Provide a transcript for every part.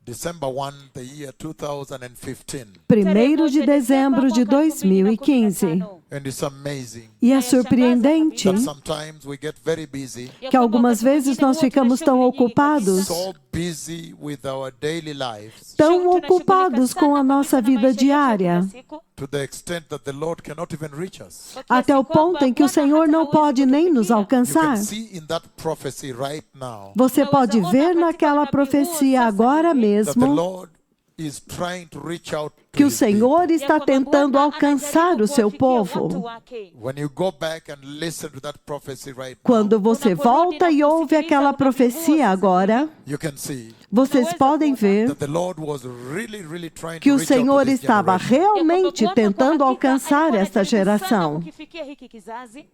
December 1, the year 2015. 1º de dezembro de 2015. And it's amazing E é surpreendente that sometimes we get very busy, que algumas vezes nós ficamos tão ocupados, so busy with our daily lives, tão ocupados com a nossa vida diária, to the extent that the Lord cannot even reach us. até o ponto em que o Senhor não pode nem nos You alcançar. can see in that prophecy right now Você pode ver naquela profecia agora that the mesmo Lord is trying to reach out to que o his people. Senhor está tentando alcançar o seu povo. When you go back and listen to that prophecy right now, Quando você volta e ouve aquela profecia agora, you can see vocês podem ver that the Lord was really trying que to o reach out to Senhor this estava generation, realmente tentando alcançar esta geração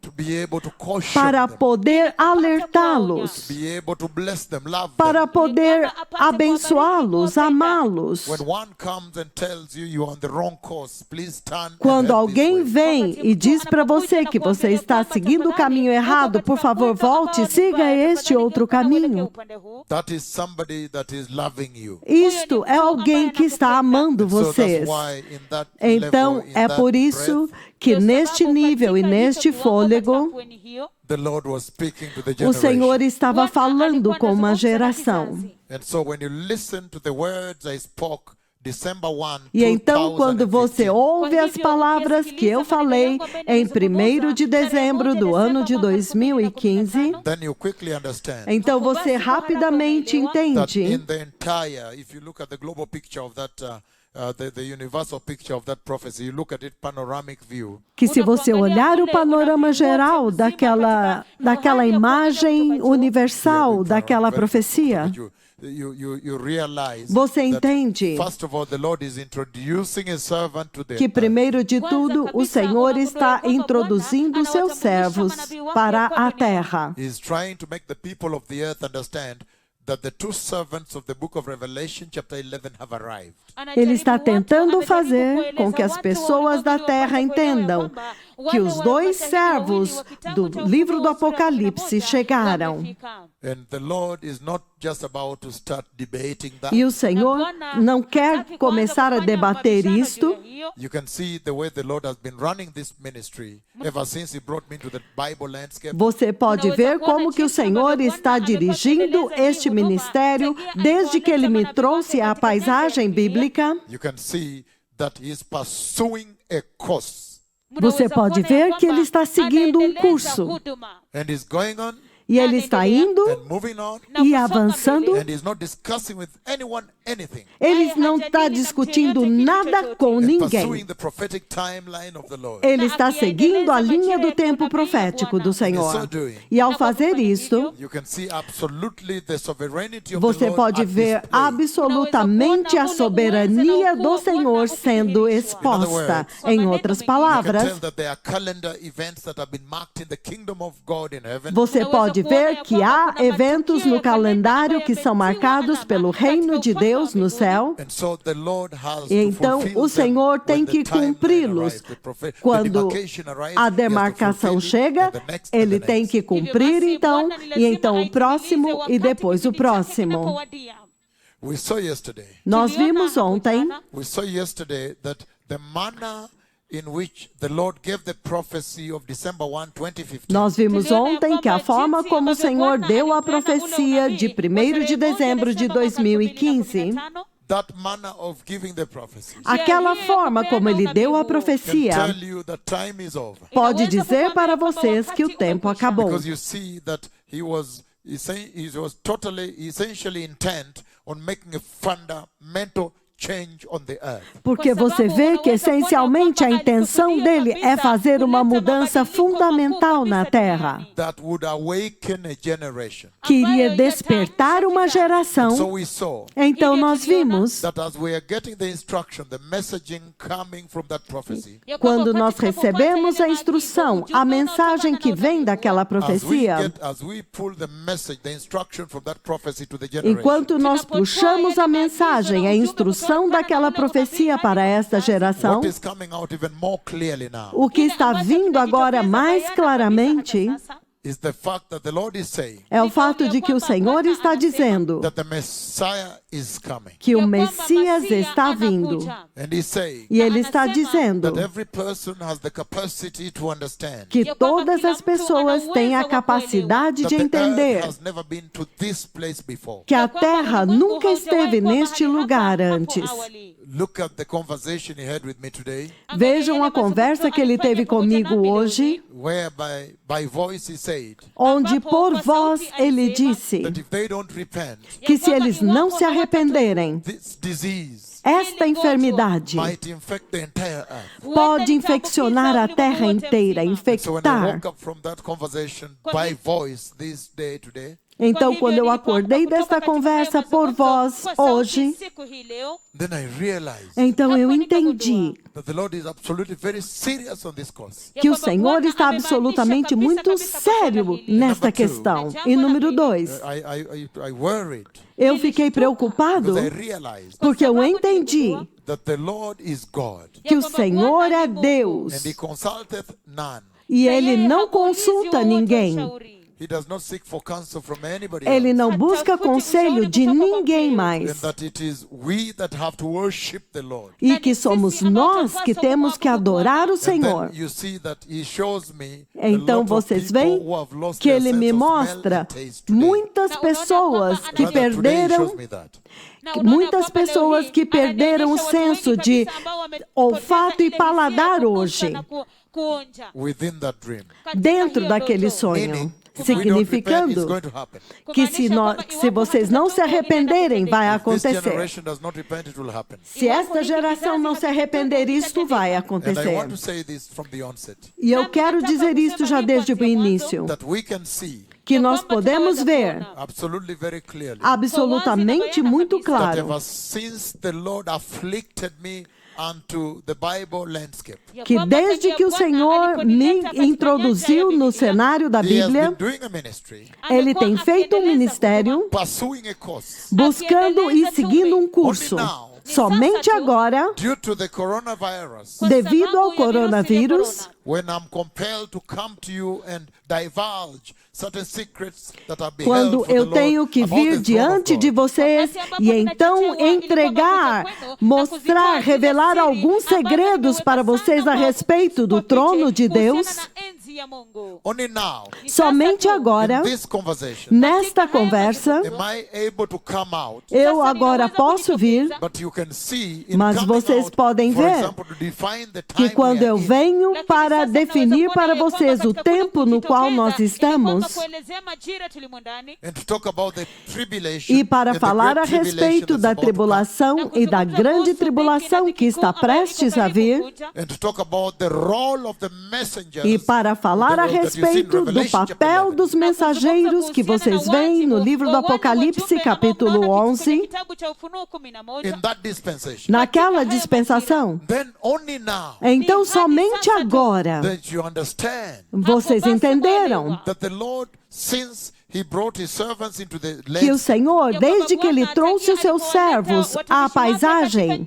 to be able to caution para them, poder alertá-los, be able to bless them, love para them. poder abençoá-los, amá-los. When one comes and tells you you're on the wrong course, please turn and Quando head alguém this way. vem e diz para você que você está seguindo o caminho errado, por favor, volte e siga este outro caminho. That is somebody that is loving you. Isto é alguém que está amando So that's vocês. why in that Então, level, in é that por isso breadth, que neste nível e neste fôlego, the Lord was speaking to the o Senhor generation. estava falando com uma geração. And so when you listen to the words I spoke December 1, E então, quando você 2015, ouve as palavras que eu falei em 1º de dezembro do ano de 2015, then you quickly understand então você rapidamente that in entende the entire, if you look at the global picture of that, the universal picture of that prophecy, you look at it panoramic view, que se você olhar o panorama geral daquela imagem universal daquela profecia, you realize você that, entende first of all, the Lord is introducing His servant to the que, earth. primeiro de tudo, o Senhor está introduzindo seus servos para a terra. He's trying to make the people of the earth understand that the two servants of the book of Revelation chapter 11 have arrived. Ele está tentando fazer com que as pessoas da terra entendam que os dois servos do livro do Apocalipse chegaram. And the Lord is not just about to start debating that. E o Senhor não quer começar a debater isto. You can see the way the Lord has been running this ministry ever since He brought me into the Bible landscape. Você pode ver como que o Senhor está dirigindo este ministério desde que Ele me trouxe à paisagem bíblica. You can see that He is pursuing a course. Você pode ver que Ele está seguindo um curso. And He's going on E Ele está indo and moving on. e avançando. And He's not discussing with anyone anything. Ele não está discutindo nada com And ninguém. pursuing the prophetic timeline of the Lord. Ele está seguindo a linha do tempo profético do Senhor. E ao fazer isto, You can see absolutely the sovereignty of the você Lord pode at ver display. absolutamente a soberania do Senhor sendo exposta. Em outras You can tell palavras, that there are calendar events that have been marked in the kingdom of God in heaven. você pode ver que há eventos no calendário que são marcados pelo reino de Deus no céu. And so the Lord has E to então fulfill o Senhor them tem when que the timeline cumpri-los. arrives, the Quando demarcation arrives, he a has to demarcação fulfill it, chega, and the next, and ele the tem next. que cumprir então, e então o próximo e depois o próximo. We saw yesterday. Nós vimos ontem We saw yesterday that the manner in which the Lord gave the prophecy of December 1, 2015. Nós vimos ontem que a forma como o Senhor deu a profecia de 1º de dezembro de 2015, That manner of giving the prophecy aquela forma como ele deu a can profecia, tell you that time is over. pode dizer para vocês que o tempo acabou. Because you see that he was totally, essentially intent on making a fundamental change on the earth. Porque você vê que essencialmente a intenção dele é fazer uma mudança fundamental na terra, That would awaken a generation. que iria despertar uma So geração. we saw Então nós vimos, that as we are getting the instruction, the messaging coming from that prophecy, quando nós recebemos a instrução, a mensagem que vem daquela profecia, as we pull the message, the instruction from that prophecy to the generation, enquanto nós puxamos a mensagem, a instrução daquela profecia para esta geração, what is coming out even more clearly now o que está vindo agora mais claramente is the fact that the Lord is saying é o fato de que o Senhor está dizendo that the Messiah is coming. que o Messias está vindo. And he's saying E ele está dizendo that every person has the capacity to understand que todas as pessoas têm a capacidade de that the entender earth has never been to this place before. que a Terra nunca esteve neste lugar antes. Look at the conversation he had with me today, Vejam a conversa que ele teve comigo hoje, whereby by voice he said onde por voz ele disse that if they don't repent, que se eles não se arrependerem, this disease esta enfermidade might infect the entire earth. pode infeccionar a Terra inteira, So when I infectar. woke up from that conversation by voice this day today, Então, quando eu acordei desta conversa por voz hoje, then I realized então eu entendi that the Lord is absolutely very serious on this cause. que o Senhor está absolutamente muito sério nesta questão. E número 2, I worried eu fiquei preocupado because I realized porque eu entendi that the Lord is God que o Senhor é and Deus He consulteth none. e Ele não consulta ninguém. He does not seek for counsel from anybody Ele else. não busca conselho de ninguém And mais. that it is we that have to worship the Lord. E que somos nós que temos que adorar o And Senhor. then you see that He shows me Então a lot of vocês people veem who have lost que their Ele sense me of smell mostra and taste today. muitas pessoas que Rather, today He perderam shows me that. muitas pessoas que perderam o senso de olfato e paladar hoje, Within that dream. dentro daquele Meaning, sonho. if we don't repent, it's Significando going to happen. que se vocês não se arrependerem, vai If this acontecer. generation does not repent, it will happen. Se esta geração não se arrepender, isto vai And I acontecer. want to say this from the onset, E eu quero dizer isto já desde o início, that we can see que nós podemos ver absolutely very clearly absolutamente muito that claro ever since the Lord afflicted me unto the Bible landscape, que desde que o Senhor me introduziu no cenário da He has Bíblia, been doing a ministry, Ele tem feito um ministério pursuing a course. buscando e seguindo um curso. Somente agora, Due to the coronavirus, devido ao coronavírus, when I'm compelled to come to you and divulge certain secrets that are beheld quando for the eu Lord tenho que about vir the throne diante of de God. vocês e então entregar, mostrar, revelar alguns segredos para vocês a respeito do trono de Deus, Only now, somente agora, in this conversation, nesta conversa, am I able to come out, eu agora posso vir, but you can see in mas coming vocês out, podem for ver example, to define the que time quando we eu are in, venho para definir para vocês o tempo no qual nós estamos and to talk about the tribulation, e para and the falar a great tribulation respeito that's da about to come, tribulação e da grande tribulação que está prestes a vir, and to talk about the role of the messengers, e para falar a that you see in respeito do Revelation chapter papel 11. dos mensageiros que vocês veem no livro do Apocalipse, capítulo 11, In that dispensation, naquela dispensação. then only now Então, somente agora, that you understand vocês entenderam that the Lord, since He brought His servants into the que o land, Senhor, desde que Ele trouxe os seus servos à paisagem,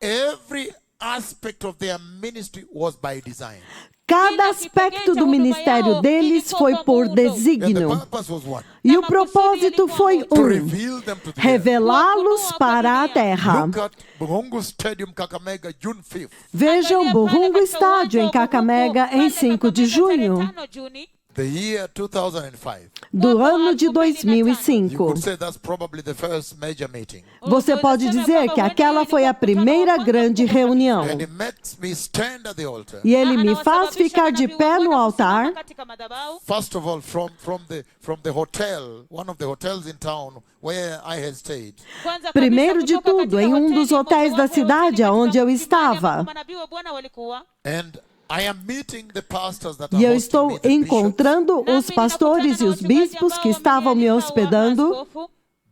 every aspect of their ministry was by design. cada aspecto do ministério deles foi por And the desígnio. purpose was one, E o propósito foi to um: reveal them to the earth. revelá-los para a terra. Look at Buhungu Stadium, Kakamega, June 5th. Vejam Burrungo Estádio, em Kakamega, em 5 de junho The year 2005. do ano de You 2005. could say that's probably the first major meeting. Você pode dizer que aquela foi a primeira grande reunião. And He makes me stand at the altar. E ele me faz ficar de pé no altar, First of all, from the hotel, one of the hotels in town where I had stayed. primeiro de tudo, em um dos hotéis da cidade onde eu estava. And I am meeting the pastors that E eu are hosting estou me, the bishops. encontrando os pastores e os bispos que estavam me hospedando.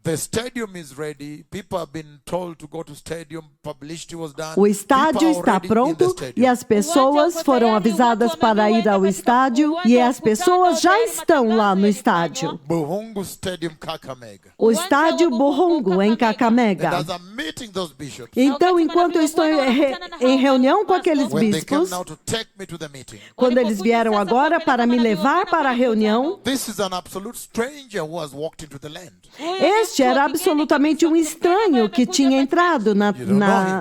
The stadium is ready. People have been told to go to stadium. Publicity was done. O estádio People are está already in the pronto stadium. e as pessoas foram avisadas para ir ao estádio e as pessoas já estão lá no estádio. Buhungu Stadium, Kakamega. O estádio Bohongo, em And Kakamega. as I'm meeting those bishops, Então, enquanto eu estou em reunião com aqueles when they came bispos, now to take me to the meeting, quando eles vieram agora para me levar para a reunião, this is an absolute stranger who has walked into the land. este era absolutamente um estranho que tinha entrado na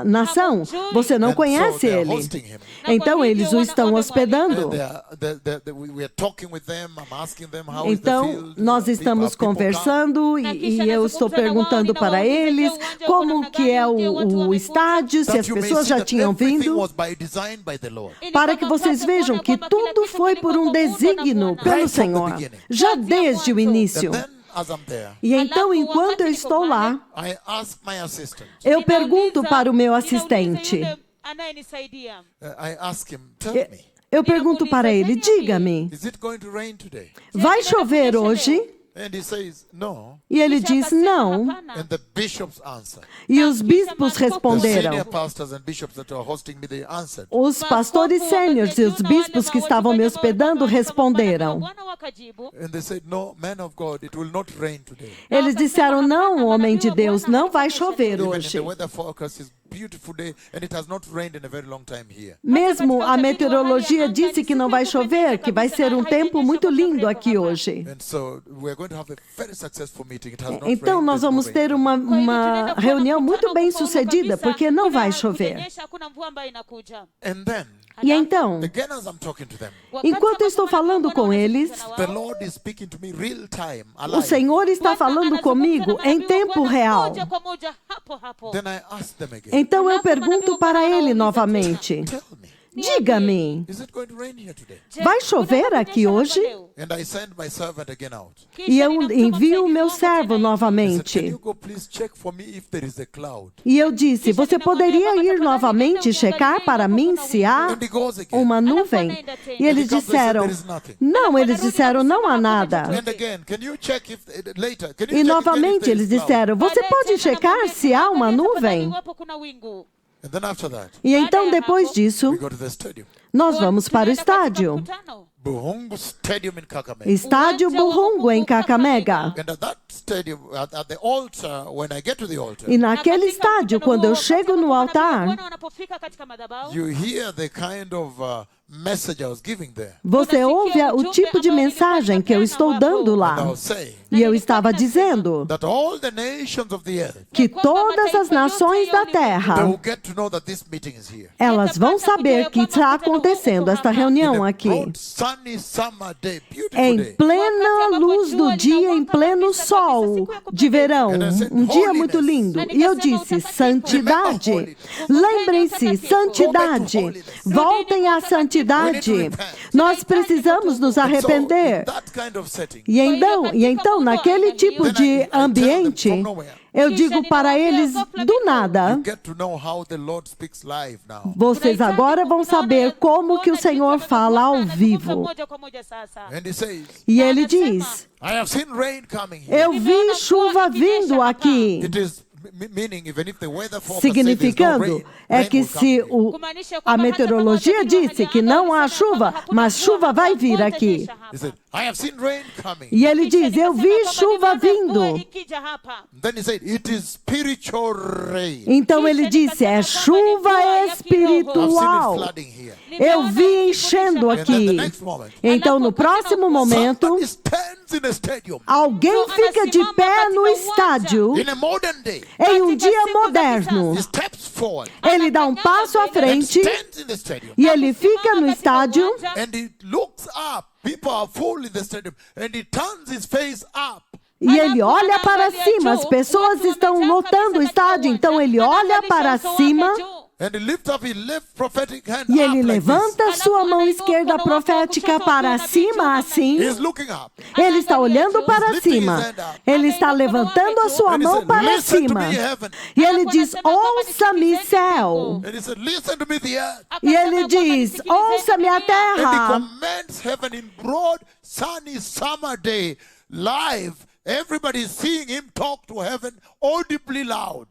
nação. Você não And so conhece they are ele. hosting him. Então, eles o estão hospedando. And we are talking with them. I'm asking them how is the Então, field. nós estamos Have people come? conversando e eu estou perguntando para eles como que é o estádio, se as That you may pessoas see já that tinham everything vindo, was by design by the Lord. para que vocês vejam que tudo foi por um desígnio pelo Senhor, já desde o início. And then, as I'm there, E então, enquanto eu estou lá, I ask my assistant. eu pergunto para o meu assistente, I ask him, tell me, eu pergunto para ele, diga-me, is it going to rain today? vai chover hoje? And he says, no. E ele diz, não. And the bishops answer. E os bispos The responderam. senior pastors and bishops that are hosting me, they answered. Os pastores sêniores e os bispos que estavam me hospedando responderam. And they said, no, man of God, it will not rain today. Eles disseram, não, homem de Deus, não vai chover Even in hoje. the weather forecast is beautiful day, and it has not rained in a very long time here. Mesmo a meteorologia disse que não vai chover, que vai ser um tempo muito lindo aqui hoje. And so we're going to have a very successful meeting. It has not Então, rained, nós there's no vamos rain. ter uma reunião muito bem sucedida, porque não vai chover. And then, E então, again as I'm talking to them, enquanto eu estou falando com eles, the Lord is speaking to me real time, o alive. Senhor está falando comigo em tempo real. Then I ask them again, Então eu pergunto para ele novamente, tell me, diga-me, is it going to rain here today? vai chover aqui hoje? And I send my servant again out. E eu envio o meu servo I said, can novamente. you go please check for me if there is a cloud? E eu disse, você poderia ir novamente checar para mim se há And he goes again. uma nuvem? E eles disseram, não, eles disseram, não há nada. And again, can you check if later? Can you E check again if novamente there eles is cloud? disseram, você pode checar se há uma nuvem? And then after that, E então, depois disso, we go to the stadium. nós vamos para o estádio. Buhungu Stadium in Kakamega. Estádio Bohongo, em Kakamega. And at that stadium, at the altar, when I get to the altar, E naquele estádio, quando eu chego no altar, you hear the kind of message I was giving there. você ouve o tipo de mensagem que eu estou dando And I lá. was saying E eu estava dizendo that all the nations of the earth, que todas as nações da they terra, will get to know that this meeting is here. elas vão saber que está acontecendo esta reunião aqui. Broad, sunny summer day, beautiful Em day. plena luz do dia, em pleno sol de verão, um dia muito lindo. E eu disse, santidade. Lembrem-se, santidade. Voltem à santidade. Nós precisamos nos arrepender. That kind of setting, E então, naquele tipo de ambiente, eu digo para eles, do nada, get to know how the Lord speaks live now. vocês agora vão saber como que o Senhor fala ao vivo. And he says, E ele diz, I have seen rain coming here. eu vi chuva vindo aqui. It is meaning even if the weather forecast say there's no Significando rain, é rain que will se come here. a meteorologia disse que não há chuva, mas chuva vai vir aqui. He said, I have seen rain coming. E ele diz, eu vi chuva vindo. Then he said, it is spiritual rain. Então ele disse, é chuva I've seen it espiritual. flooding here. Eu vi enchendo And then the aqui. next moment, Então no próximo momento, somebody stands in a stadium alguém fica de pé no estádio in a modern day. em um dia moderno. He steps forward Ele dá um passo à and frente stands in the stadium. e ele fica no estádio. And he looks up. People are full in the stadium. And he turns his face up. E ele olha para cima, as pessoas estão lotando o estádio, então ele olha para cima And he lifts up his left prophetic hand e ele up like levanta sua mão esquerda profética para cima assim. this. He's looking up. Ele está olhando para cima. Ele está levantando a sua And he mão said, para listen to cima. me, heaven. E ele diz, ouça-me, céu. And he said, listen to me, the earth. E ele diz, ouça-me, a And he terra. commands heaven in broad, sunny summer day, live, everybody is seeing him talk to heaven audibly loud.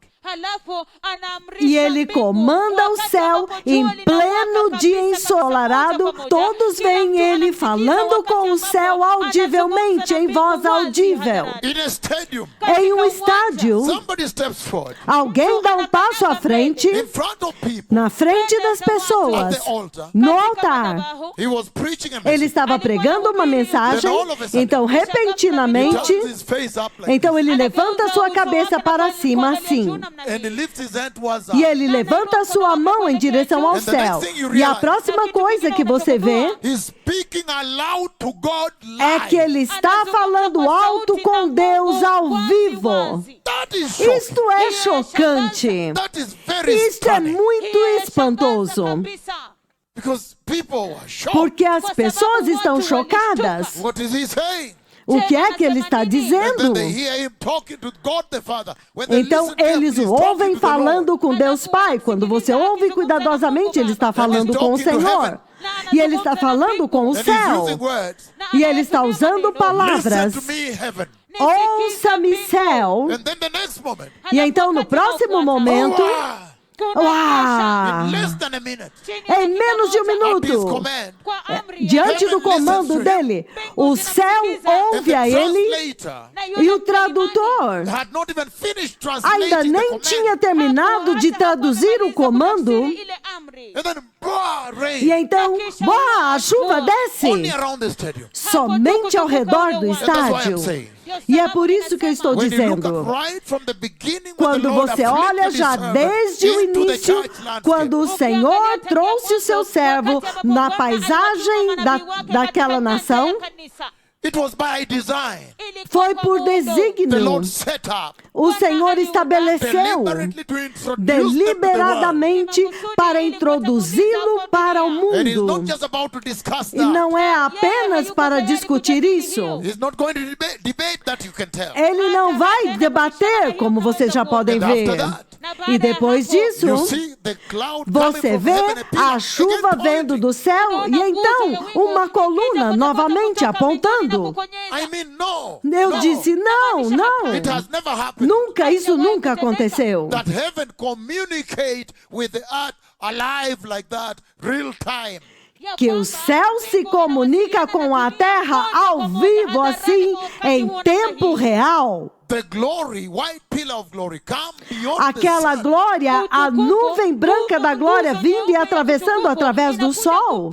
E ele comanda o céu em pleno dia ensolarado. Todos veem ele falando com o céu audivelmente, em voz audível. In a stadium, Em um estádio, somebody steps forward alguém dá um passo à frente, in front of people na frente das at pessoas, the altar. no altar. He was preaching a Ele message. estava pregando uma mensagem, então He repentinamente, turns his face up like então this, ele levanta sua cabeça para cima assim. and he lifts his hand towards us. E ele levanta a sua mão em direção ao céu. E a próxima coisa que você vê He's speaking aloud to God é live. que ele está falando alto com Deus ao vivo. That is shocking. Isto é chocante. That is very Isto é stunning. muito espantoso. Because people are shocked. Porque as pessoas estão chocadas. What is he saying? O que é que ele está And dizendo? then they hear him talking to God the Father. When they Então listen carefully, eles he's o talking ouvem to the Lord. falando com Deus Pai. Quando você ouve cuidadosamente, ele está falando com o Senhor. E ele está falando com o And he's céu. using words. E ele está usando Listen palavras. to me, heaven. Ouça-me, céu. And then the next moment, E então, no próximo momento, in less than a minute, em menos de um at his minuto, command, diante do comando dele, o céu and ouve the a ele translator e o tradutor had not even finished ainda translating the nem command. tinha terminado de traduzir o comando. And then, rain. E então, boa, a chuva desce Only around the stadium. somente ao redor do And that's why I'm estádio. saying, E é por isso que eu estou when you look dizendo. at right from the beginning when Quando the Lord você olha afflicted já his servant desde o into the início, church landscape, quando o Senhor trouxe o seu servo na paisagem daquela nação, it was by design. foi por The desígnio. Lord set up O Senhor estabeleceu deliberately to introduce them to the world. deliberadamente para introduzi-lo para o And he's not mundo. just about to discuss E that. não é apenas para discutir isso. He's not going to debate that, you can tell. Ele não vai debater, como vocês já podem And after ver. that, E depois disso, you see the cloud coming você from vê heaven, a pillar, a chuva again vendo pointing. do céu e então uma coluna novamente apontando. I mean, no. Eu no. disse, não, não. It has never happened. Nunca, isso nunca aconteceu. That heaven communicate with the earth alive like that, real time. Que o céu se comunica com a terra ao vivo, assim, em tempo real. The glory, white pillar of glory, come beyond Aquela the sun. glória, a nuvem branca da glória vindo e atravessando através do sol.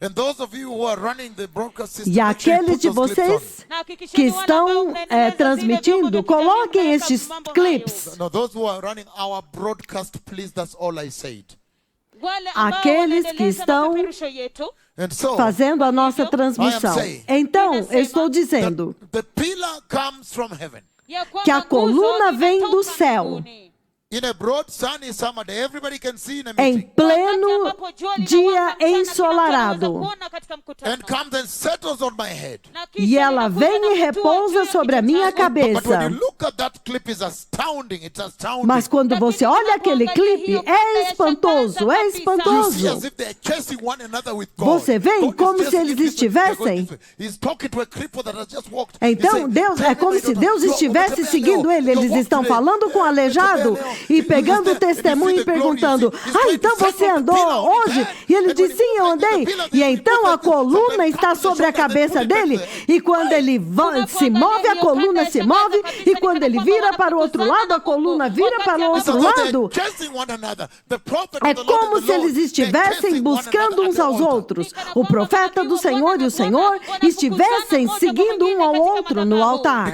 And those of you who are running the broadcast system, E make sure you aqueles put de those clips vocês que estão transmitindo, coloquem estes clips. on. No, those who are running our broadcast, please, that's all I said. Aqueles que estão And so, fazendo a nossa transmissão. Então, eu estou dizendo the pillar comes from heaven. que a coluna vem do céu. In a broad sunny summer day, everybody can see in a Em meeting. pleno dia ensolarado. And comes and settles on my head. E ela vem e repousa sobre a minha But when cabeça. you look at that clip, it's astounding. It's astounding. Mas quando você olha aquele clipe, é espantoso, é You see espantoso. as if they're chasing one another with God. Você vê God is como se chasing eles it this way, they're going estivessem. this way. He's talking to a cripple that has just walked. He's Então, saying, Deus, "Tell é me, como my se daughter, Deus you estivesse overtake seguindo Leo. ele. You Eles walk estão today. falando com o aleijado e pegando o testemunho e perguntando: ah, então você andou hoje? E ele diz: sim, eu andei. E então a coluna está sobre a cabeça dele. E quando ele se move, a coluna se move. E quando ele vira para o outro lado, a coluna vira para o outro lado. É como se eles estivessem buscando uns aos outros. O profeta do Senhor e o Senhor estivessem seguindo um ao outro no altar.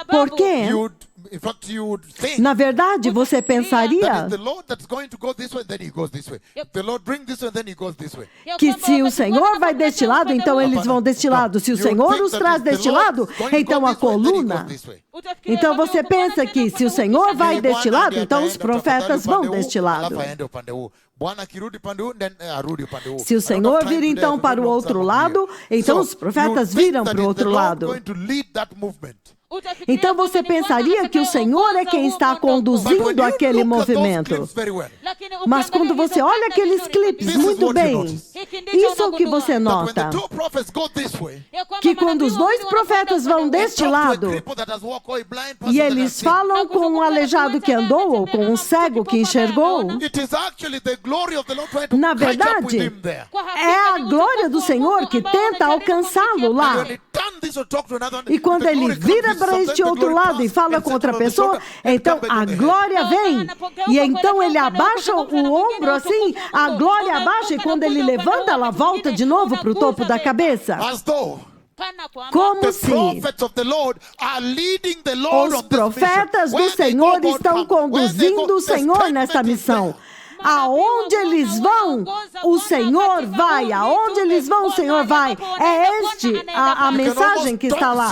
Por quê? Na verdade, você pensaria que se o Senhor vai deste lado, então eles vão deste lado. Se o Senhor os traz deste lado, então a coluna. Então você pensa que se o Senhor vai deste lado, então os profetas vão deste lado. Se o Senhor vir então para o outro lado, então os profetas viram para o outro lado. Então você pensaria que o Senhor é quem está conduzindo aquele movimento. Mas quando você olha aqueles clipes muito bem, isso é o que você nota. Que quando os dois profetas vão deste lado, e eles falam com um aleijado que andou, ou com um cego que enxergou, na verdade, é a glória do Senhor que tenta alcançá-lo lá. E quando ele vira para este outro lado e fala com outra pessoa, então a glória vem. E então ele abaixa o ombro assim, a glória abaixa, e quando ele levanta, ela volta de novo para o topo da cabeça. Como se os profetas do Senhor estão conduzindo o Senhor nesta missão. Aonde eles vão, o Senhor vai. Aonde eles vão, o Senhor vai. É a mensagem que está lá.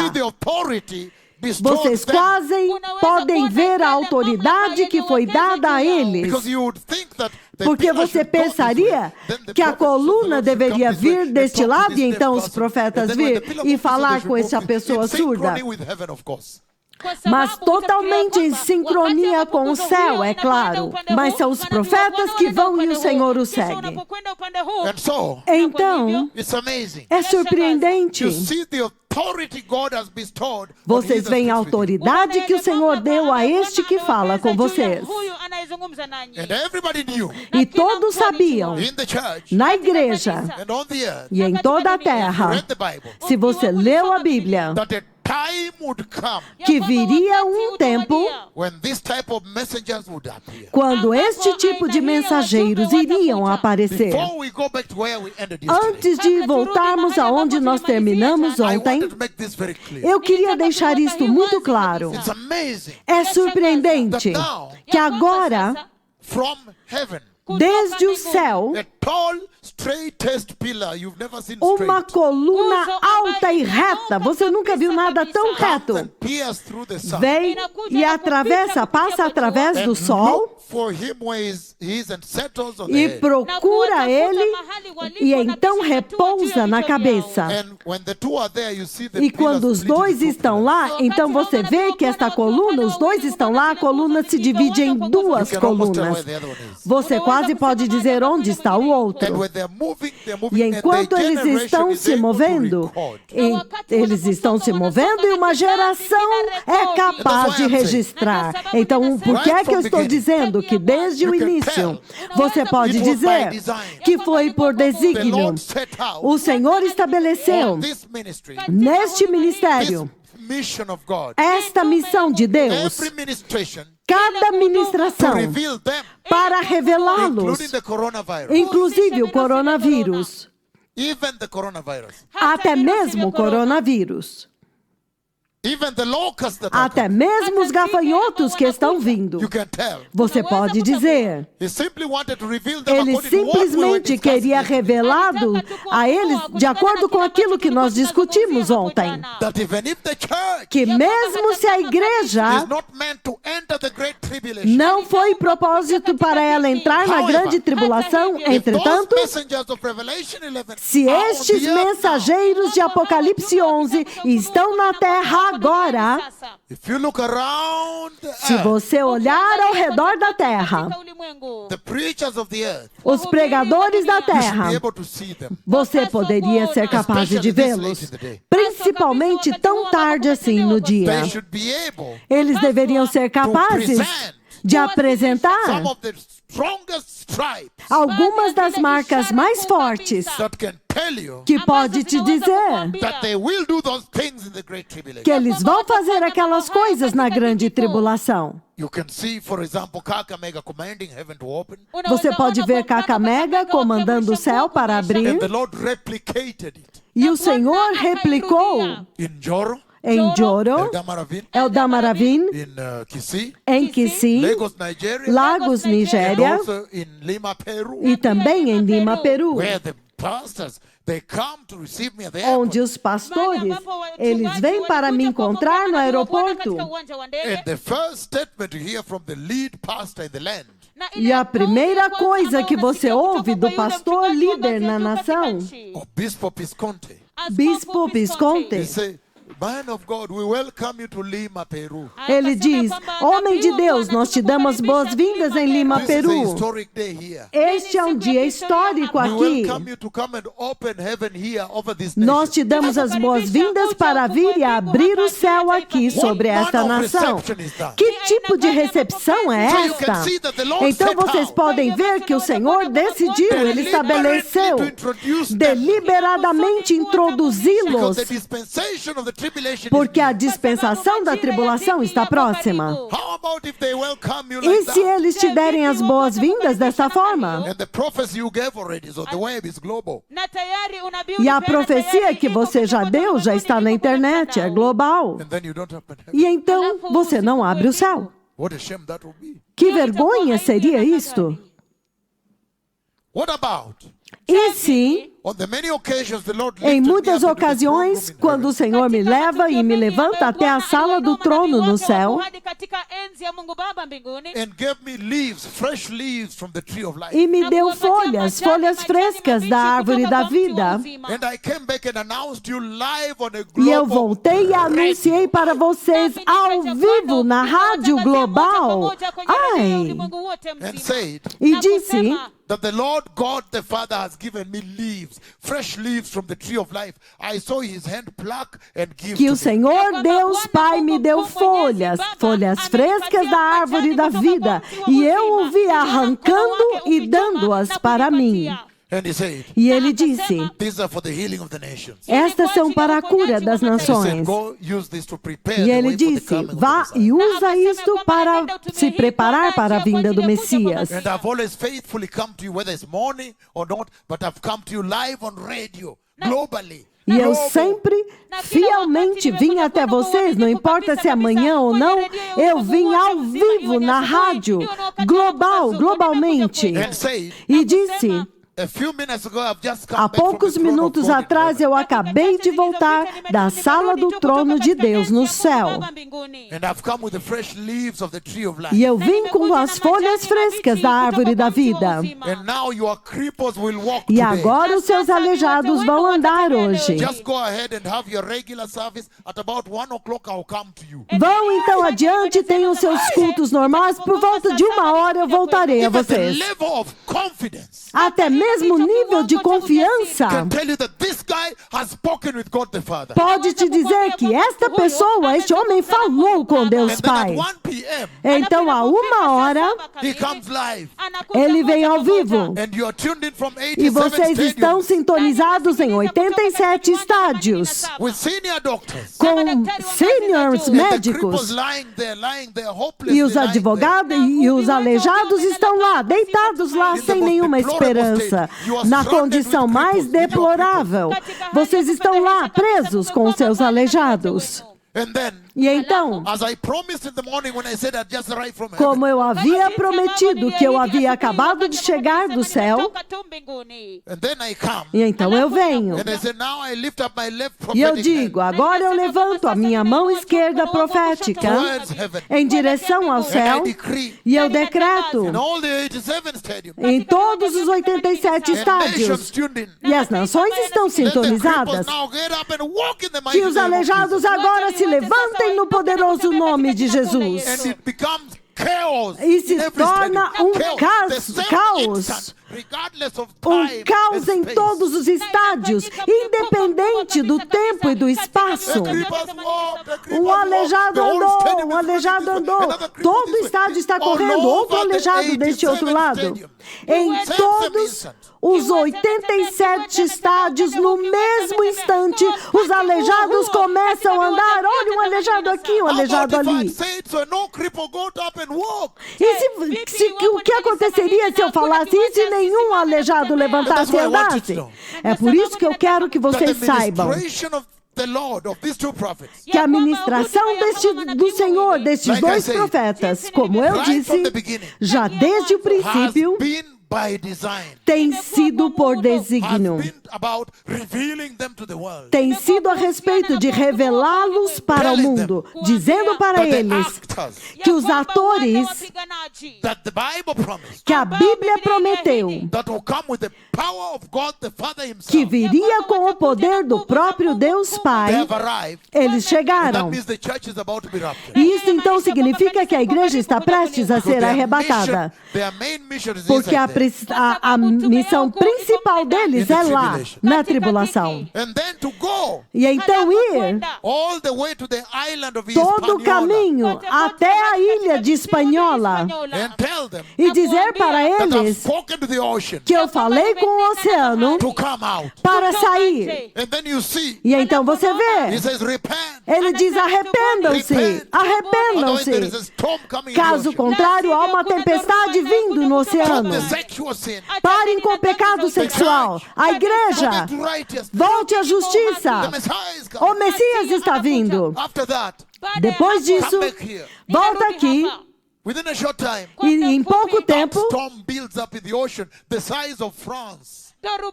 Vocês quase podem ver a autoridade que foi dada a eles. Porque você pensaria que a coluna deveria vir deste lado e então os profetas vir e falar com essa pessoa surda. Mas totalmente em sincronia com o céu, é claro. Mas são os profetas que vão e o Senhor os segue. Então, é surpreendente. Vocês veem a autoridade que o Senhor deu a este que fala com vocês. E todos sabiam, na igreja e em toda a terra, se você leu a Bíblia, que viria um tempo quando este tipo de mensageiros iriam aparecer. Antes de voltarmos aonde nós terminamos ontem, eu queria deixar isto muito claro. É surpreendente que agora, desde o céu, uma coluna alta e reta, você nunca viu nada tão reto, vem e passa através do sol e procura ele e então repousa na cabeça. E quando os dois estão lá, então você vê que esta coluna, os dois estão lá, a coluna se divide em duas colunas. Você quase pode dizer onde está o outro. E enquanto eles estão se movendo, e uma geração é capaz de registrar. Então, por que é que eu estou dizendo que desde o início, você pode dizer que foi por desígnio? O Senhor estabeleceu neste ministério esta missão de Deus, cada ministração, para revelá-los, inclusive o coronavírus, até mesmo o coronavírus, até mesmo os gafanhotos que estão vindo. Você pode dizer, ele simplesmente queria revelado a eles de acordo com aquilo que nós discutimos ontem, que mesmo se a igreja não foi propósito para ela entrar na grande tribulação, entretanto, se estes mensageiros de Apocalipse 11 estão na terra agora, se você olhar ao redor da terra, os pregadores da terra, você poderia ser capaz de vê-los, principalmente tão tarde assim no dia. Eles deveriam ser capazes de apresentar algumas das marcas mais fortes que pode te dizer que eles vão fazer aquelas coisas na grande tribulação. Você pode ver Kakamega comandando o céu para abrir, e o Senhor replicou em Joro, Eldamaravine, em Kisii, Lagos, Nigéria, e também em Lima, Peru, onde os pastores, eles vêm para me encontrar no aeroporto. E a primeira coisa que você ouve do pastor líder na nação, Bispo Visconti, Man of God, we welcome you to Lima, Peru. Ele diz: homem de Deus, nós te damos boas-vindas em Lima, This is a Peru. historic day here. Este é um dia histórico We aqui. welcome you to come and open heaven here over this Nós nation. te damos as boas-vindas para vir e abrir o céu aqui sobre esta nação. Que tipo de recepção é esta? Então vocês podem ver que o Senhor decidiu, Ele estabeleceu, deliberadamente introduzi-los, Because the dispensation of the tribulation porque is a dispensação da tribulação está próxima. near. How about if they welcome you E like se that? eles te derem as boas-vindas dessa forma? And the prophecy you gave already, so the web is global. E a profecia que você já deu já está na internet, é global. And then you don't open heaven. E então você não abre o céu. What a shame that will be. Que vergonha seria isto? What about E se, on the many occasions the Lord em lifted me muitas up into the throne ocasiões, room in quando o Senhor me leva e me levanta até a sala do trono no céu heaven and gave me leaves, fresh leaves from the tree of life. e me deu folhas, folhas frescas da árvore da vida, And I came back and announced you live on a e eu global voltei e anunciei para vocês ao vivo na rádio global. Ai! and said E disse that the Lord God the Father has given me leaves, fresh leaves from the tree of life. I saw his hand pluck and give que to o me. Senhor Deus Pai me deu folhas, folhas frescas da árvore da vida, e eu o vi arrancando e dando-as para mim. And he said, E ele disse: these are for the healing of the nations. estas são para a cura das And he said, nações. go use this to prepare E the ele way for the disse: coming of the vá Messiah. e usa isto para se preparar para a vinda do Messias. And I've always faithfully come to you, whether it's morning or not, but I've come to you live on radio, globally. E eu Global. sempre, fielmente, vim até vocês, não importa se é amanhã ou não, eu vim ao vivo na rádio, globalmente. And said, E disse: a few minutes ago, I've just come há back from poucos the throne of minutos God in atrás heaven. eu acabei de voltar da sala do trono de Deus no céu. And I've come with the fresh leaves of the tree of life. E eu vim com as folhas frescas da árvore da vida. And now your cripples will walk E today. agora os seus aleijados vão andar hoje. Just go ahead and have your regular service. At about 1 o'clock, I'll come to you. Vão então adiante, tenham seus cultos normais. Por volta de 1 hora eu voltarei a Even the vocês. level of confidence Até mesmo o nível de confiança can tell you that this guy has spoken with God the Father. pode te dizer que esta pessoa, este homem falou com Deus And then at Pai. 1 p.m., Então a 1 hora he comes live. ele vem ao vivo. And you are tuned in from E 87 vocês estão stadiums sintonizados em 87 estádios, with senior doctors. com seniors And the médicos. cripples lying there hopelessly E os lying advogados e os aleijados estão lá, deitados lá, sem nenhuma esperança, na condição mais deplorável. Vocês estão lá, presos com seus aleijados. there. And then, E então, as I promised in the morning when I said I'd just arrived from heaven, como eu havia prometido que eu havia acabado de chegar do céu, and then I come, e então eu venho. and I said, now I lift up my left E eu prophetic digo, hand agora eu levanto a minha mão esquerda profética towards heaven, em direção ao and céu I decree e eu decreto in all the 87 stadiums, em todos os 87 and nations estádios, tuned in, e as nações estão let the cripples sintonizadas, now get up and walk in the mighty que os name of aleijados Jesus. agora se levantem no poderoso nome de Jesus. And it becomes chaos E se in every torna stadium. caos, The same caos. instant, regardless of time Caos and em space. todos os estádios, independente do tempo e do espaço. The cripples walk, the cripples Um aleijado walk, the whole andou, stadium um is aleijado moving this way, andou. another cripple Todo o this way. estádio está All correndo, over outro the aleijado deste 87 outro lado. stadium. Em Same todos instant. os 87 estádios, no mesmo instante, os aleijados começam a andar. Olha, um aleijado aqui, um How aleijado about if I ali. say it so no cripple got up and walk? E o que aconteceria se eu falasse isso e nenhum aleijado levantasse e andasse? É por isso que eu quero que That vocês the saibam ministration of the Lord, of these two prophets, que a ministração do Senhor, destes dois profetas, como eu disse, já desde o has princípio, been by design, tem sido por has desígnio. been about revealing them to the world. Tem sido a respeito de revelá-los para o mundo, dizendo para But the eles actors que os atores that the Bible promised que a Bíblia prometeu that will come with the power of God the Father que himself. viria com o poder do próprio Deus They Pai, have arrived. eles That chegaram. means the church is about to be raptured. E isso então significa que a igreja está prestes a ser arrebatada. Their main mission is Porque a missão principal deles é lá, na tribulação. and then to go E então ir all the way to the island of todo o Hispaniola caminho até a ilha de Espanhola and tell them e dizer para that I've eles spoken to the ocean que eu falei com o oceano to come out. para sair. And then you see, E então você he vê, says, repent. ele diz arrependam-se, Otherwise there is arrependam-se. a storm coming in the Caso ocean. contrário, há uma tempestade vindo no From oceano. the sexual sin. Parem com o pecado sexual. A igreja, Get righteous. volte à The justiça. Messiah is O coming. Messias está vindo. After that, Depois disso, come back here. volta aqui Within a short time, e em pouco that tempo, storm builds up in the ocean the size of France.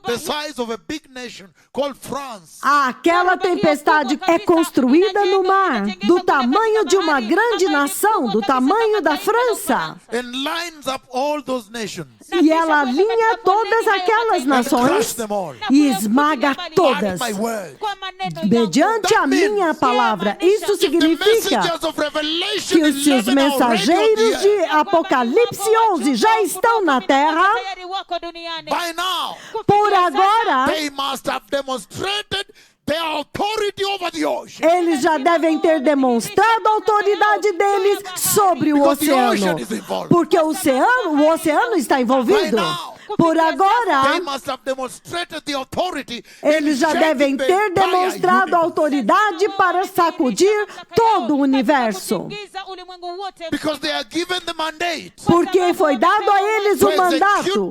The size of a big nation called France. aquela tempestade é construída no mar, do tamanho de uma grande nação, do tamanho da França. And lines up all those nations. E ela alinha todas aquelas And crush nações them all. e esmaga todas, By my word. mediante a minha palavra. Isso If the significa messengers of Revelation que se os 11 are already on mensageiros the de earth, Apocalipse 11 já estão na terra, by now, por agora, they must have demonstrated their authority over the ocean. eles já devem ter demonstrado a autoridade deles sobre o Because the oceano. ocean is involved. Porque o oceano está envolvido. Por They agora, must have demonstrated the authority eles in já shaking devem the ter entire demonstrado a universe. autoridade para sacudir todo o universo. Because they are given the mandate. Porque foi dado a eles o mandato,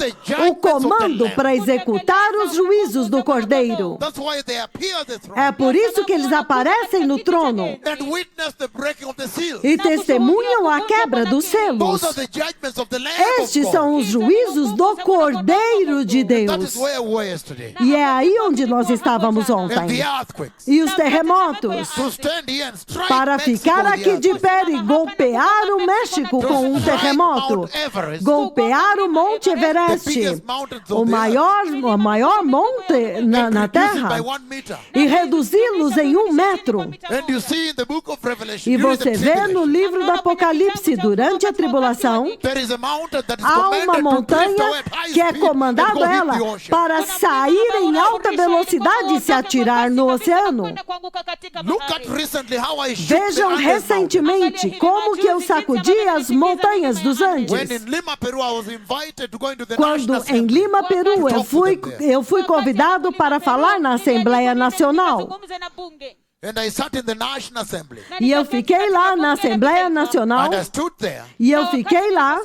o comando para executar os juízos do Cordeiro. That's why they appear at the throne É por isso que eles aparecem no trono and witness the breaking of the seal. e testemunham a quebra dos selos. Those are the judgments of the Lamb of Estes God. são os juízos do Cordeiro de That is Deus. where we were yesterday. E é aí onde nós estávamos And the ontem. earthquakes. E os terremotos. To stand here and strike Para Mexico ficar with the aqui de earthquake. pé e golpear o México com um terremoto. Golpear o Monte Everest, o maior monte na Terra, By 1 meter. e reduzi-los em 1 metro. And you see in the book of Revelation, E during the você vê no tribulation, livro do Apocalipse, durante a tribulação, there is a mountain that is há uma commanded to drift montanha away at high que é speed and comandado go hit ela the ocean. para sair em alta velocidade e se atirar no oceano. Look at recently how I shook the Vejam Andes Mountain. recentemente como que eu sacudi as montanhas dos When Andes. in Lima, Peru, I was invited to go into the Quando National em Assembly. Lima, Peru, eu fui convidado para falar na Assembleia Nacional. And I sat in the National Assembly. E eu fiquei lá na Assembleia Nacional. And I stood there E eu fiquei lá.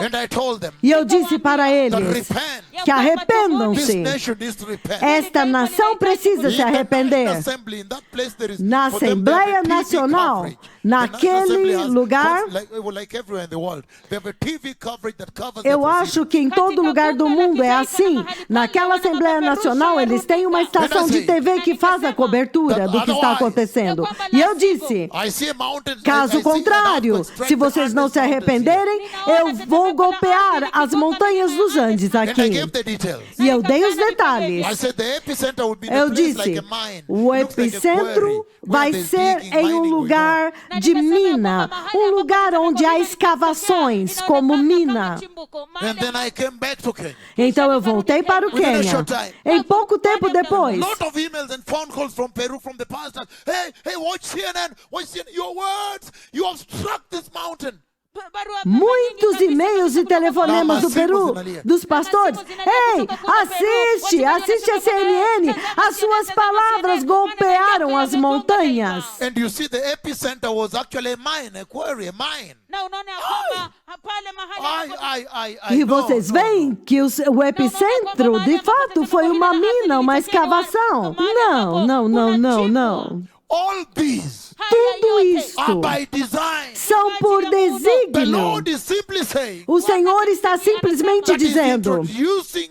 and I told them E eu disse para that eles repent. que This arrependam-se. nation needs to repent. Esta nação precisa se In the arrepender. National Assembly, in that place there is- Na for them, Assembleia they have a TV Nacional, coverage. The National naquele Assembly has lugar, like everywhere in the world, they have a TV coverage that covers the eu proceedings. acho que em todo lugar do mundo é assim. Naquela Assembleia Nacional, eles têm uma estação de TV que faz a cobertura do que está acontecendo. E eu disse, I see a mountain, I caso see an contrário, earthquake strike se the vocês não Andes se Mountains here. arrependerem, eu vou golpear as montanhas dos Andes And I aqui. gave the details. E eu dei os detalhes. I said the epicenter would be in Eu a place disse, like a mine. o Looks like a epicentro quarry, vai where there's ser digging, em um mining going on. lugar de mina, um lugar onde há escavações como mina. And then I came back to Kenya. Então eu voltei para o Quênia. Em pouco tempo depois, Lot of emails and phone calls from Peru from the pastors. Hey, watch CNN. Watch CNN. Your words. You have struck this mountain. muitos e-mails e telefonemas do Peru, dos pastores. Ei, assiste a CNN. As suas palavras golpearam as montanhas. And you see the epicenter was actually a mine, a quarry, a mine. E vocês veem que o epicentro, de fato, foi uma mina, uma escavação. Não. All these Tudo are isto by design. são por The desígnio. Lord is simply saying O Senhor está simplesmente that He's dizendo introducing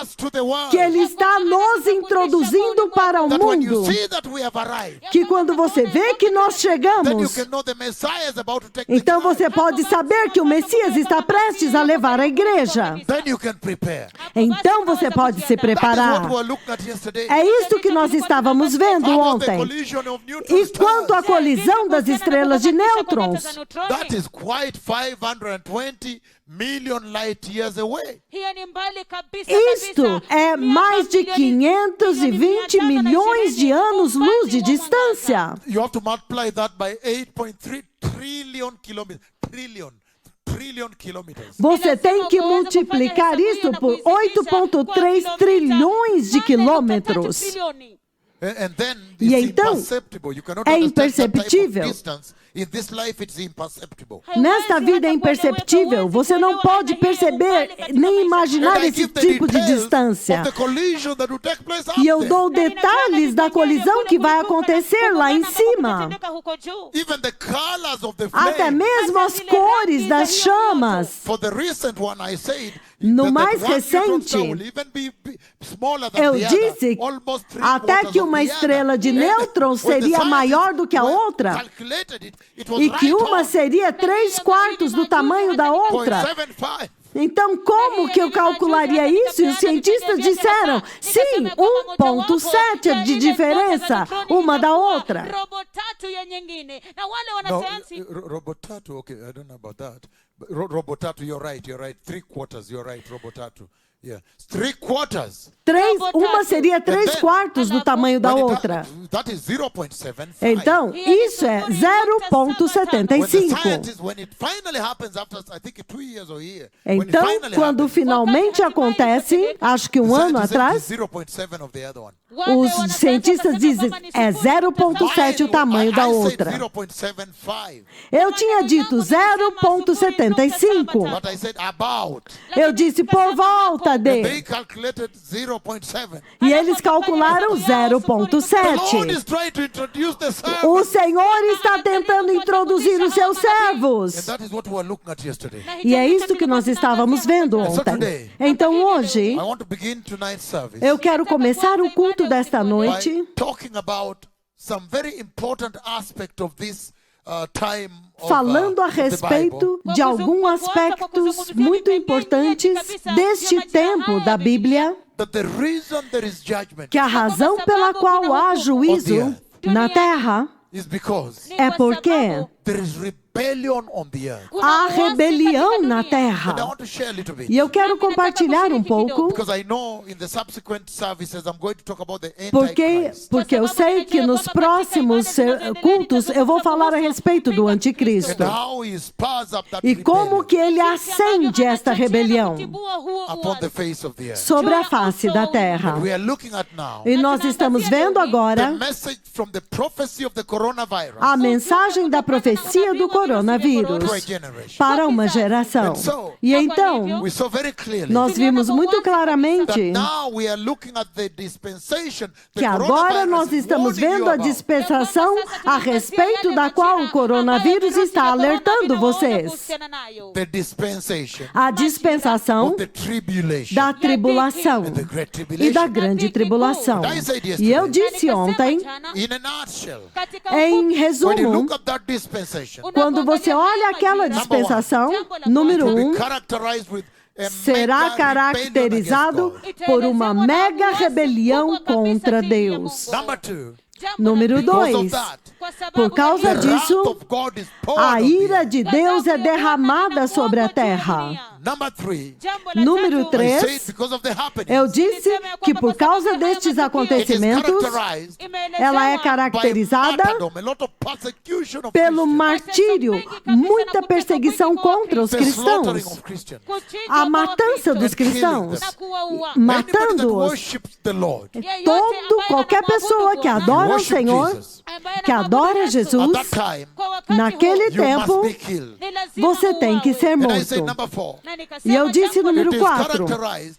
us to the world. que Ele está nos introduzindo para o That when you mundo. see that we have arrived, Que quando você vê que nós then you chegamos, can know the Messiah is about to take the então church. você pode saber que o Messias está prestes a levar a igreja. Then you can prepare. Então você pode se That is preparar. what we were looking at yesterday. É isso que nós estávamos vendo How about the ontem. collision of neutron E quanto à stars? colisão das estrelas de nêutrons, That is quite 520 million light years away. isto é mais de 520 milhões de anos-luz de distância. You have to multiply that by 8.3 trillion kilometers. Trillion kilometers. Você tem que multiplicar isso por 8,3 trilhões de quilômetros. And then E it's então, imperceptible. You cannot é understand that type of imperceptível. distance. In this life, it's imperceptible. Nesta vida é imperceptível. Você não pode perceber nem imaginar And I esse give the tipo de details distância. of the collision that will take place up E eu there. dou detalhes da colisão que vai acontecer lá em cima. Even the colors of the Até flame. mesmo as cores das chamas. For the recent one, I said No that mais one neutron star recente, will even be smaller than eu the other, disse almost three até quarters que of uma the estrela other. de And nêutrons when the seria maior do que a scientists outra calculated it, it was e que right uma on seria 3/4 do tamanho da outra. 0.75. Então, como que eu calcularia isso? E os cientistas disseram, sim, 1,7 de diferença uma da outra. No, Robotatu, okay, I don't know about that. But Robotatu, you're right, 3/4, you're right, Robotatu. Yeah, 3/4. Uma seria 3/4 do tamanho da outra. That is 0.75. Então, isso é When the 0,75. scientists, when it finally happens after, I think 2 years or a year, when it Então, finally quando happens, finalmente acontece, acho que um ano scientists said atrás, it's 0.7 of the other one. os cientistas dizem é 0,7 o tamanho da I said outra. 0.75. Eu tinha dito 0,75. But I said about. Eu disse por volta And they de. calculated 0.7. E eles calcularam The Lord 0,7. is trying to introduce the O servants. Senhor está tentando introduzir os seus And servos. that is what we were looking at yesterday. E é isto que nós estávamos vendo ontem. Então hoje, I want to begin tonight's service eu quero começar o culto desta by noite talking about some very important aspect of this time of, falando a of the respeito Bible. de alguns aspectos muito importantes deste tempo da Bíblia, That the reason there is judgment que a razão pela qual há juízo na terra is because é porque there is rebellion on the earth. há rebelião na And I terra. want to share a little bit. E eu quero compartilhar um pouco, Because I know in the subsequent services I'm going to talk about the porque Antichrist. eu sei que nos próximos cultos eu vou falar a respeito do anticristo. And how he spurs up that E como rebellion que ele acende esta rebelião upon the face of the earth. sobre a face da terra. We are looking at now E nós estamos vendo the agora message from the prophecy of the coronavirus a mensagem da profecia do to a coronavírus generation. para uma geração. E então, We saw very clearly nós vimos muito that claramente now we are looking at the dispensation the que agora coronavirus nós is estamos warning you vendo a about. dispensação a respeito da qual o coronavírus está alertando vocês. The dispensation A dispensação of the tribulation da tribulação and the great e tribulation. da grande tribulação. E eu disse ontem, In a nutshell, em when you resumo, look at that dispensation, quando você olha aquela dispensação, número it will 1, be characterized with a será mega caracterizado rebellion against God. por uma mega rebelião contra Deus. Number 2, Número because 2, of that, por causa the wrath disso, of God is poured a on the ira earth. de Deus é derramada sobre a terra. Number 3, Número I say 3, it because of the happenings. eu disse que por causa destes It is acontecimentos, characterized ela é by caracterizada martyrdom, a lot of persecution of pelo Christians, martírio, muita perseguição contra os the slaughtering cristãos, of Christians. a matança dos cristãos, Anybody that matando-os. worships the Lord, Qualquer pessoa que adora o worship Senhor, Jesus, que adora at Jesus, that time, naquele you must tempo, be killed. você tem que ser And I say morto. number 4, E eu disse número It is 4. characterized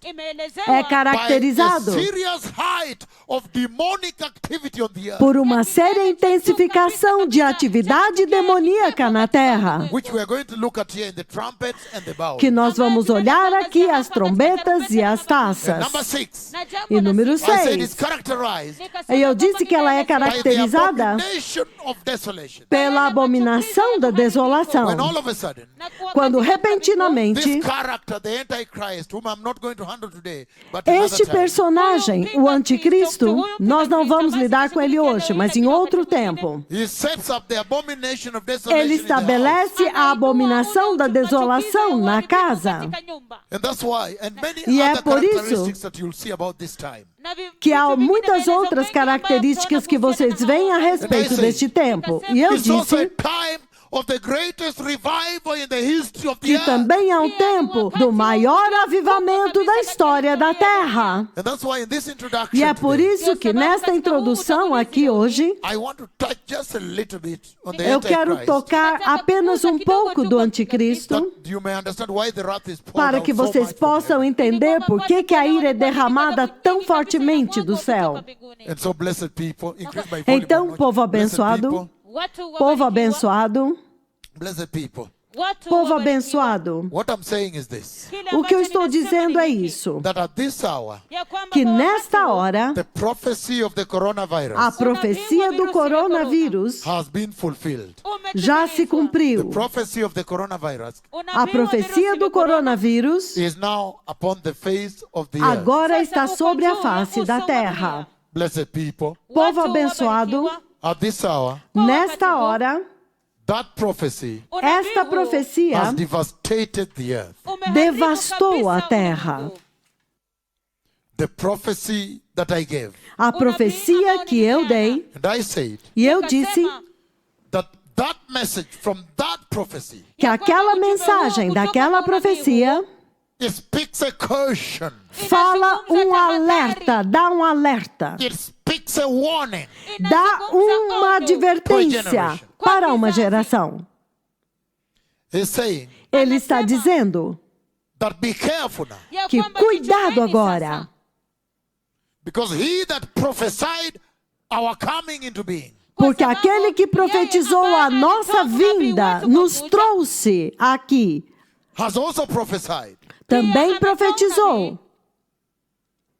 É by caracterizado a serious height of demonic activity on the earth, por uma séria intensificação de atividade demoníaca na Terra, which we are going to look at here in the trumpets and the bowls. que nós vamos olhar aqui as trombetas e as And taças. number 6, E número I said it's 6. characterized E eu disse que ela é by the caracterizada abomination of desolation. pela abominação da desolação. When all of a sudden, Quando repentinamente this character, the Antichrist, whom I'm not going to handle today, but another este time, personagem, o anticristo, nós não vamos lidar com ele hoje, mas em outro tempo. he sets up the abomination of desolation Ele in the house. estabelece a abominação da desolação na casa. And that's why, and many E é other por isso characteristics that you'll see about this time. Que há muitas outras características que vocês veem a respeito deste tempo. E eu It's also a disse time of the greatest revival in the history of the que earth. também é um tempo do maior avivamento da história da Terra. And that's why in this introduction E é por today, isso que nesta introdução aqui hoje, I want to touch just a little bit on the eu quero Antichrist, tocar apenas um pouco do anticristo, that you may understand why the wrath is poured para out que so vocês much from possam heaven. entender por que a ira é derramada tão fortemente do céu. And so, blessed people, increase my volume Então, a notch. povo Blessed abençoado, people, povo abençoado, blessed people. povo abençoado. What I'm saying is this, O que eu estou dizendo é isso, that at this hour, que nesta hora, the prophecy of the coronavirus a profecia do coronavírus has been fulfilled. já se The cumpriu. prophecy of the coronavirus A profecia do coronavírus is now upon the face of the earth. agora está sobre a face da terra. Blessed people, Povo abençoado, at this hour, nesta hora, that prophecy esta profecia has devastated the earth. devastou a terra. The prophecy that I gave. A profecia que eu dei, And I said e eu disse that that message from that prophecy, que aquela mensagem daquela profecia it speaks a caution. fala um alerta, dá um alerta, It speaks a warning. dá uma advertência para uma geração. He's saying Ele está dizendo that be careful now, que cuidado agora, because he that prophesied our coming into being porque aquele que profetizou a nossa vinda nos trouxe aqui, has also prophesied também profetizou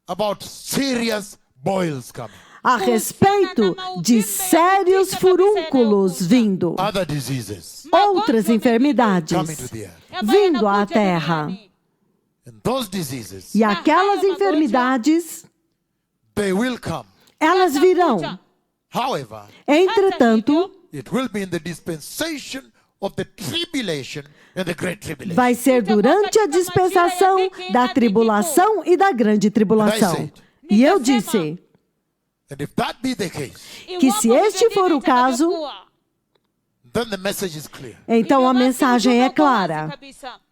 about serious boils coming, a respeito de sérios furúnculos vindo, other diseases outras coming to enfermidades the earth. vindo à terra. And those diseases, E aquelas enfermidades, they will come. elas virão. However, Entretanto, it will be in the dispensation of the tribulation and the great tribulation. vai ser durante a dispensação da tribulação e da grande tribulação. E eu disse And if that be the case, que se este for o caso, then the message is clear. então a mensagem é clara.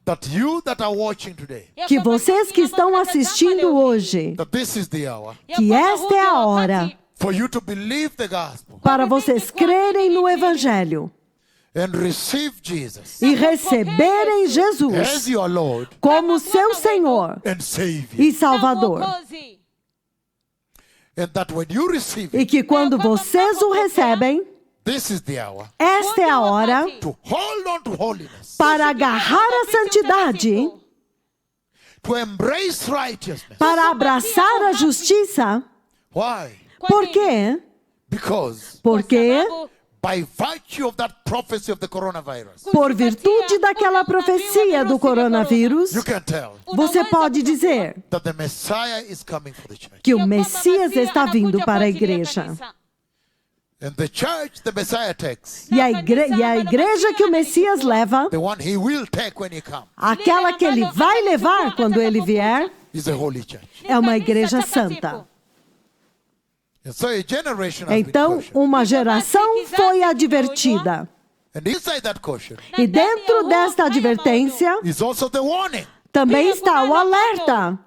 That you that are watching today, Que vocês que estão assistindo hoje, that this is the hour que esta é a hora for you to believe the gospel para vocês crerem no Evangelho and receive Jesus e receberem as Jesus your Lord como seu Senhor and Savior. e Salvador. And that when you receive E it, que quando vocês o recebem, this is the hour esta é a hora to hold on to holiness, para agarrar a santidade, to embrace righteousness. para abraçar a justiça. Why? Por quê? Because Porque, by virtue of that prophecy of the coronavirus, por virtude daquela profecia do coronavírus, you can tell você pode dizer that the Messiah is coming for the church. que o Messias está vindo para a igreja. And the church the Messiah takes, E a igreja que o Messias leva, the one he will take when he comes, aquela que ele vai levar quando ele vier, is a holy church. é uma igreja santa. And so a generation has been Então, cautioned. uma geração foi advertida. And inside that caution E dentro desta advertência, is also the warning também está o alerta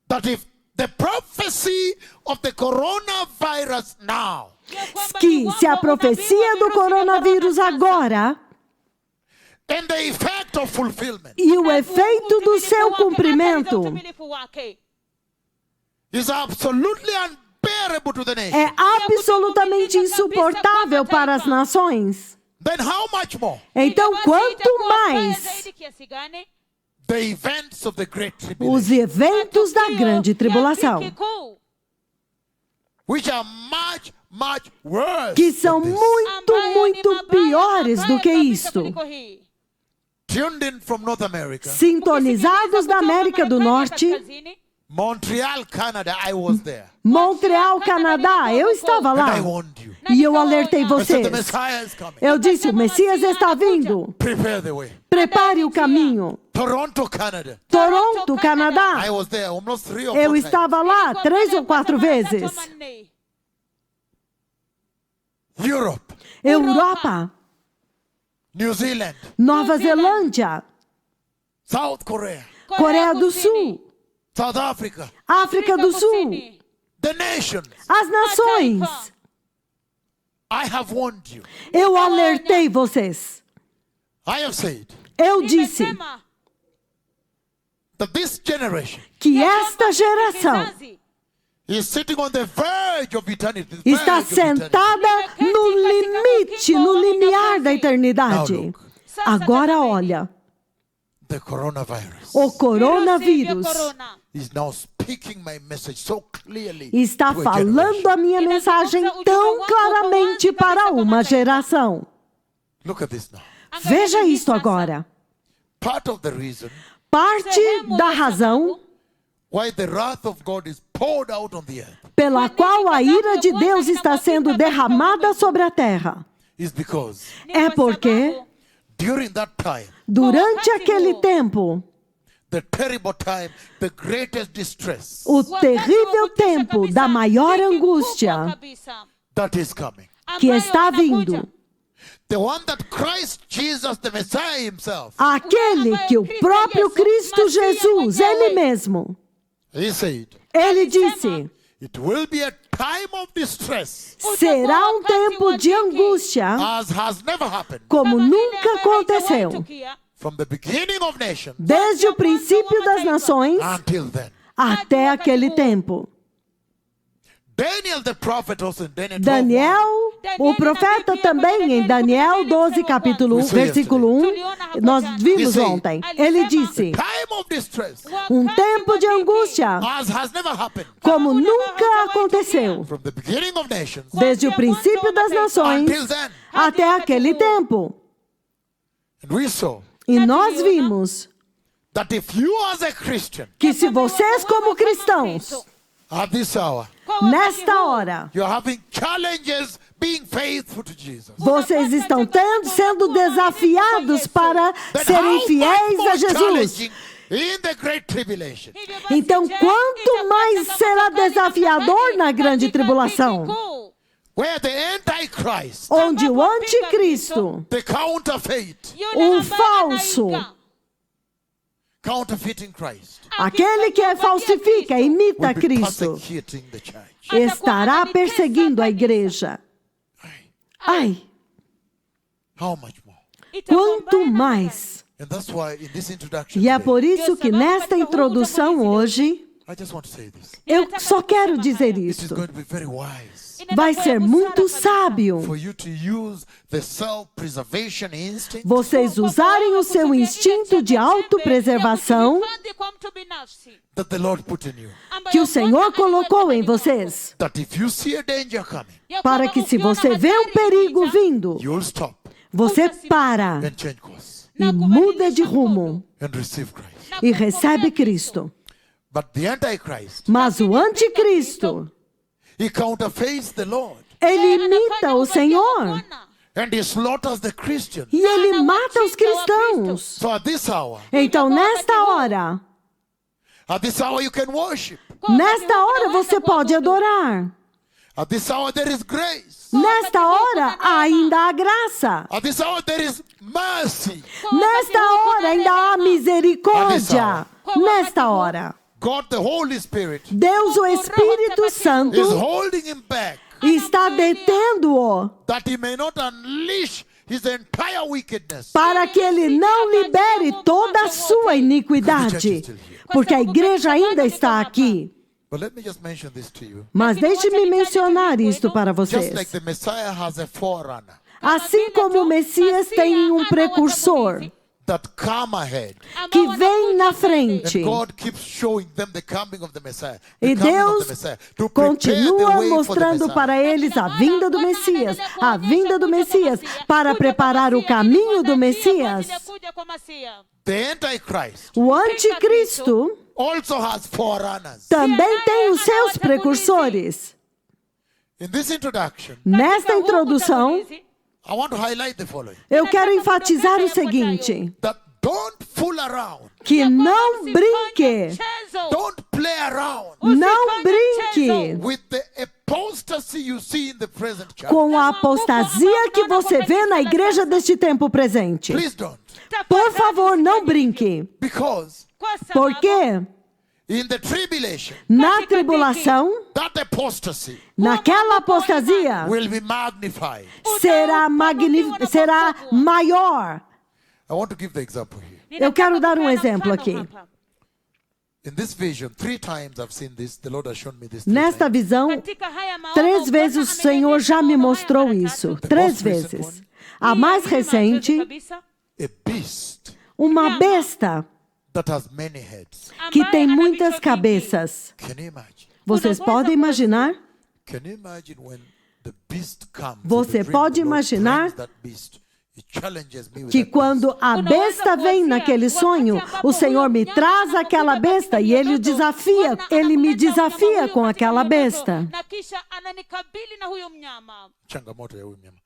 that if the prophecy of the coronavirus now que se a profecia do coronavírus agora And the effect of fulfillment E o efeito do seu cumprimento is absolutely unbearable to the nation. é absolutamente insuportável para as nações. Then how much more Então, quanto mais the events of the Great Tribulation, os eventos da grande tribulação, which are much worse que são than this. muito piores do que isto. Tuned in from North America, Sintonizados da América do Norte, Montreal, Canada, I was there. Montreal, Canadá, eu estava And lá. I warned you. E eu alertei I said vocês. the Messiah is coming. Eu disse, o Messias está vindo. Prepare the way. Prepare o caminho. Toronto, Canada. Toronto, Canadá. I was there almost 3 or 4 Eu times. estava lá 3 ou 4 vezes. Europe, Europa, New Zealand, Nova Zelândia, South Korea, Coreia do Sul, South Africa, África do Sul, the nations. as nações. I have warned you. Eu alertei vocês. I have said Eu disse that this generation que esta geração is sitting on the verge of eternity. the está verge of eternity. sentada no limite, no limiar da eternidade. Agora olha, The coronavirus o coronavírus is now speaking my message so clearly está to a falando generation. a minha mensagem tão claramente para uma geração. Look at this now. Veja isto agora. Part of the reason Parte da razão why the wrath of God is poured out on the earth pela qual a ira de Deus está sendo derramada sobre a terra is because é porque, during that time, durante aquele tempo, the terrible time, the greatest distress o terrível tempo da maior angústia that is coming, que está vindo, the one that Christ Jesus, the Messiah himself, aquele que o próprio Cristo Jesus, ele mesmo, he said, ele disse, it will be a time of distress será um tempo de angústia as has never happened como nunca aconteceu, from the beginning of nations desde o princípio das nações until then. até aquele tempo. Daniel the prophet also in Daniel 12:1, Daniel, o profeta também em Daniel 12, capítulo 1, versículo 1, nós vimos ontem. Ele disse, time of distress um tempo de angústia as has never happened como nunca aconteceu, from the beginning of nations desde o princípio das nações until then. até aquele tempo. And we saw E nós vimos that if you as a Christian que se vocês como cristãos, at this hour, nesta hora, you're having challenges being faithful to Jesus, vocês estão sendo desafiados para then serem how fiéis much a more Jesus. challenging in the great tribulation, Então, quanto mais será desafiador na grande tribulação, where the Antichrist, onde o anticristo, the counterfeit, o falso, counterfeiting Christ, aquele que falsifica, imita will be Cristo, persecuting the church. estará perseguindo a igreja. Ai, How much more? quanto mais. And that's why in this introduction E é today, por isso que nesta introdução hoje, I just want to say this. eu só quero dizer It is isto. going to be very wise Vai ser muito sábio for you to use the self-preservation instinct vocês usarem o seu instinto de autopreservação that the Lord put in you. que o Senhor colocou em vocês, That if you see a danger coming, para que se você vê um perigo vindo, you'll stop você para and change course e muda de rumo and receive Christ. e recebe Cristo. But the Antichrist, Mas o anticristo, he counterfeits the Lord ele imita o Senhor and he slaughters the Christians. e ele mata os cristãos. So at this hour Então, nesta hora you can worship. Nesta hora você pode adorar. At this hour there is grace. Nesta hora ainda há graça. At this hour there is mercy. Nesta hora ainda há misericórdia. Nesta hora, God the Holy Spirit Deus, o Espírito Santo, is holding him back está detendo-o that he may not unleash his entire wickedness. para que ele não libere toda a sua iniquidade, porque a igreja ainda está aqui. But let me just mention this to you. Mas deixe-me mencionar isto para Just vocês. like the Messiah has a forerunner Assim como o Messias tem um precursor that come ahead, que vem na and frente, God keeps showing them the coming of the Messiah, e the coming of Deus the Messiah, to prepare the continua way for the mostrando Messiah. para eles a vinda do Messias, para preparar o caminho do Messias. The Antichrist O anticristo also has forerunners. também tem os seus precursores. In this introduction, Nesta introdução, I want to highlight the following. eu quero enfatizar o seguinte: That don't fool around. que não brinque, Don't play around não brinque with the apostasy you see in the present church. com a apostasia que você vê na igreja deste tempo presente. Please don't. Por favor, não brinque. Because Porque in the tribulation, na tribulação, that apostasy naquela apostasia, will be magnified. será maior. I want to give the example here. Eu quero dar um exemplo aqui. In this vision, 3 times I've seen this. The Lord has shown me this. 3 Nesta times. visão, 3 vezes o Senhor já me mostrou isso. 3 vezes. A mais recente, A beast uma besta that has many heads. que tem muitas cabeças. Can you imagine? Vocês podem imaginar? Can you imagine when the beast comes? Você in the dream, pode the Lord imaginar brings that beast. He challenges me with Que that quando a besta vem naquele sonho, o Senhor me traz aquela besta e ele me desafia com aquela besta. Changamoto ya huyu mnyama.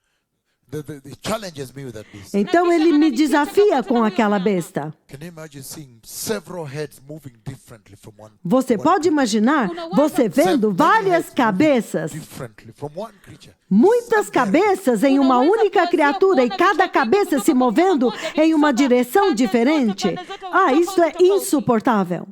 He challenges me with that beast. Então ele me desafia com aquela besta. Can you imagine seeing several heads moving differently from one? Você pode imaginar você vendo várias cabeças, Differently from one creature. muitas cabeças em uma única criatura e cada cabeça se movendo em uma direção diferente? Isso é insuportável.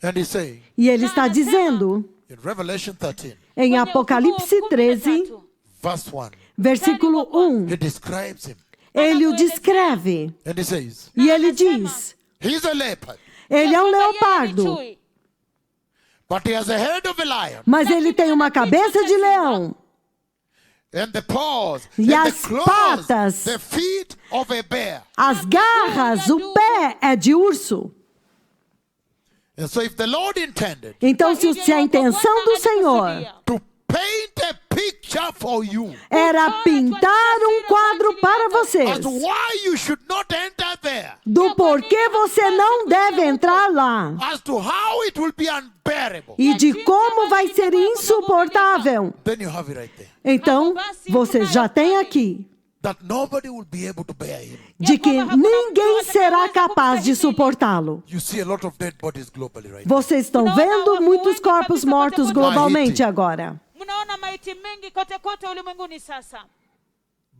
And he's saying E ele está dizendo in Revelation 13, em Apocalipse 13, verse 1, versículo 1, he describes him. ele o descreve And he says, e ele diz: he's a leopard, ele é um leopardo, but he has a head of a lion. mas ele tem uma cabeça de leão And the paws, E and as the claws, patas. the feet of a bear. as garras, o pé é de urso. And so if the Lord intended Então, se a intenção do Senhor to paint a picture for you era pintar um quadro para vocês as to why you should not enter there, do porquê você não deve entrar lá as to how it will be unbearable, e de como vai ser insuportável, then you have it right there. então você já tem aqui That nobody will be able to bear him. de que ninguém será capaz de suportá-lo. You see a lot of dead bodies globally right now. Vocês estão vendo muitos corpos mortos globalmente agora. Mnaona maiti mengi kote kote ulimwenguni sasa.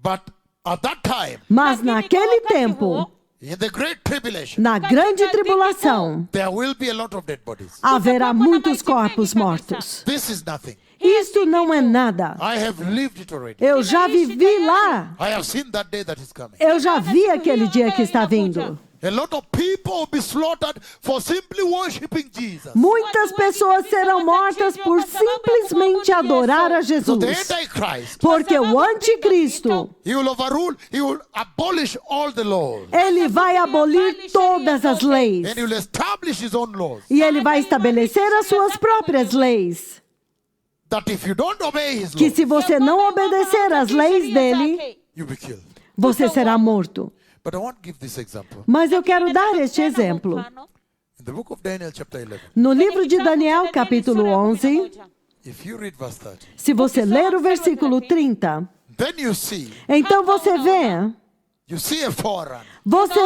But at that time, Mas naquele tempo, in the great tribulation, na grande tribulação, there will be a lot of dead bodies. haverá muitos corpos mortos. This is nothing. Isto não é nada. I have lived it already. Eu já vivi lá. I have seen that day that is coming. Eu já vi aquele dia que está vindo. A lot of people will be slaughtered for simply worshiping Jesus. Muitas pessoas serão mortas por simplesmente adorar a So the Jesus. Antichrist, Porque o anticristo, he will overrule, he will abolish all the laws. ele vai abolir todas as leis. And he will establish his own laws. E ele vai estabelecer as suas próprias leis. That if you don't obey his Que laws, se você não obedecer às leis dele, you'll be killed. você será morto. But I want to give this example. Mas eu quero dar este exemplo. In the book of Daniel chapter 11, No livro de Daniel, capítulo 11, if you read verse 30, se você ler o versículo 30, then you see então você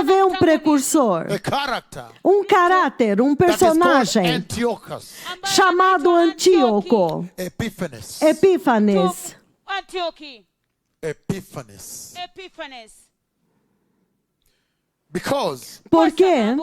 vê um precursor, a character um caráter, um that is called personagem Antiochus chamado Antíoco, Epiphanes. Epífanes. Antiochi. Epiphanes. Epiphanes. Because Porque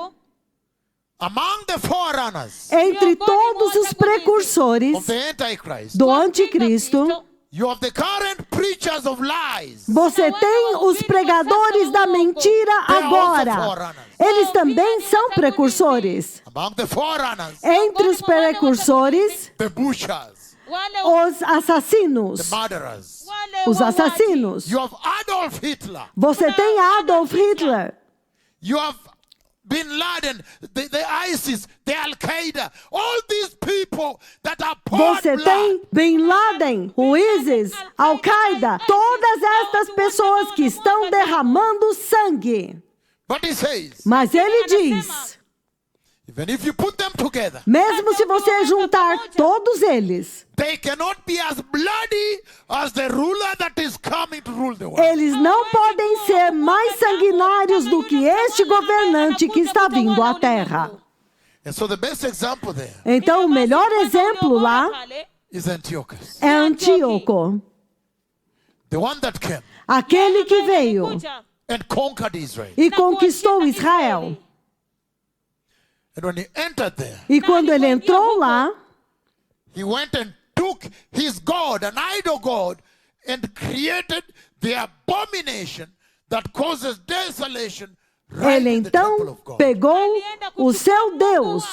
among the forerunners entre todos os precursores of the Antichrist, do anticristo, You have the current preachers of lies. Você tem os pregadores da mentira agora. Eles também são precursores. Among the forerunners, Entre os precursores, the butchers, os assassinos. the murderers. Os assassinos. You have Adolf Hitler. Você tem Adolf Hitler. You have Bin Laden, the ISIS, the Al-Qaeda. All these people that are poured Você blood. tem Bin Laden, o ISIS, Al-Qaeda. Todas estas pessoas que estão derramando sangue. But he says, Mas ele diz, even if you put them together, mesmo se você juntar todos eles, they cannot be as bloody as the ruler that is coming to rule the world. eles não podem ser mais sanguinários do que este governante que está vindo à terra. And so the best example there Então, o melhor exemplo lá is Antiochus, é Antíoco, the one that came aquele que veio and conquered Israel. e conquistou Israel. And when he entered there, E quando ele entrou lá, he went and took his God, an idol God, and created the abomination that causes desolation right ele in the temple então of God. pegou o seu Deus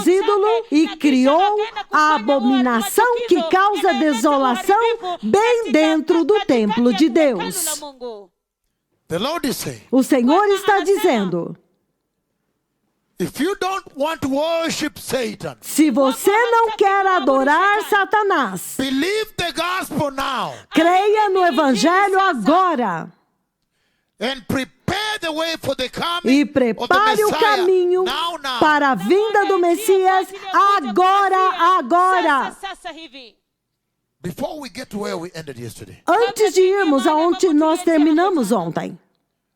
ídolo, e criou a abominação que causa desolação bem dentro do templo de Deus. The Lord is saying, O Senhor está dizendo, if you don't want to worship Satan, se você não quer adorar Satanás, believe the gospel now creia no Evangelho agora and prepare the way for the coming e of the prepare o Messiah caminho now. para a vinda do Messias agora. Before we get to where we ended yesterday, Antes de irmos aonde nós terminamos ontem,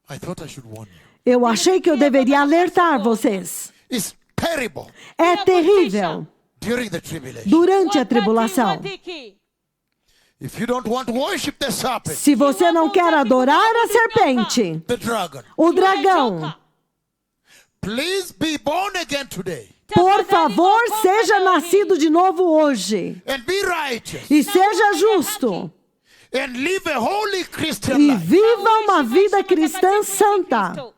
I thought I should warn you. eu achei que eu deveria alertar vocês. It's terrible É terrível during the tribulation. durante a tribulação. If you don't want to worship the serpent, Se você não quer adorar a serpente, the dragon, o dragão, please be born again today por favor, seja nascido de novo hoje. and be righteous E seja justo. and live a holy Christian E life. viva uma vida cristã santa,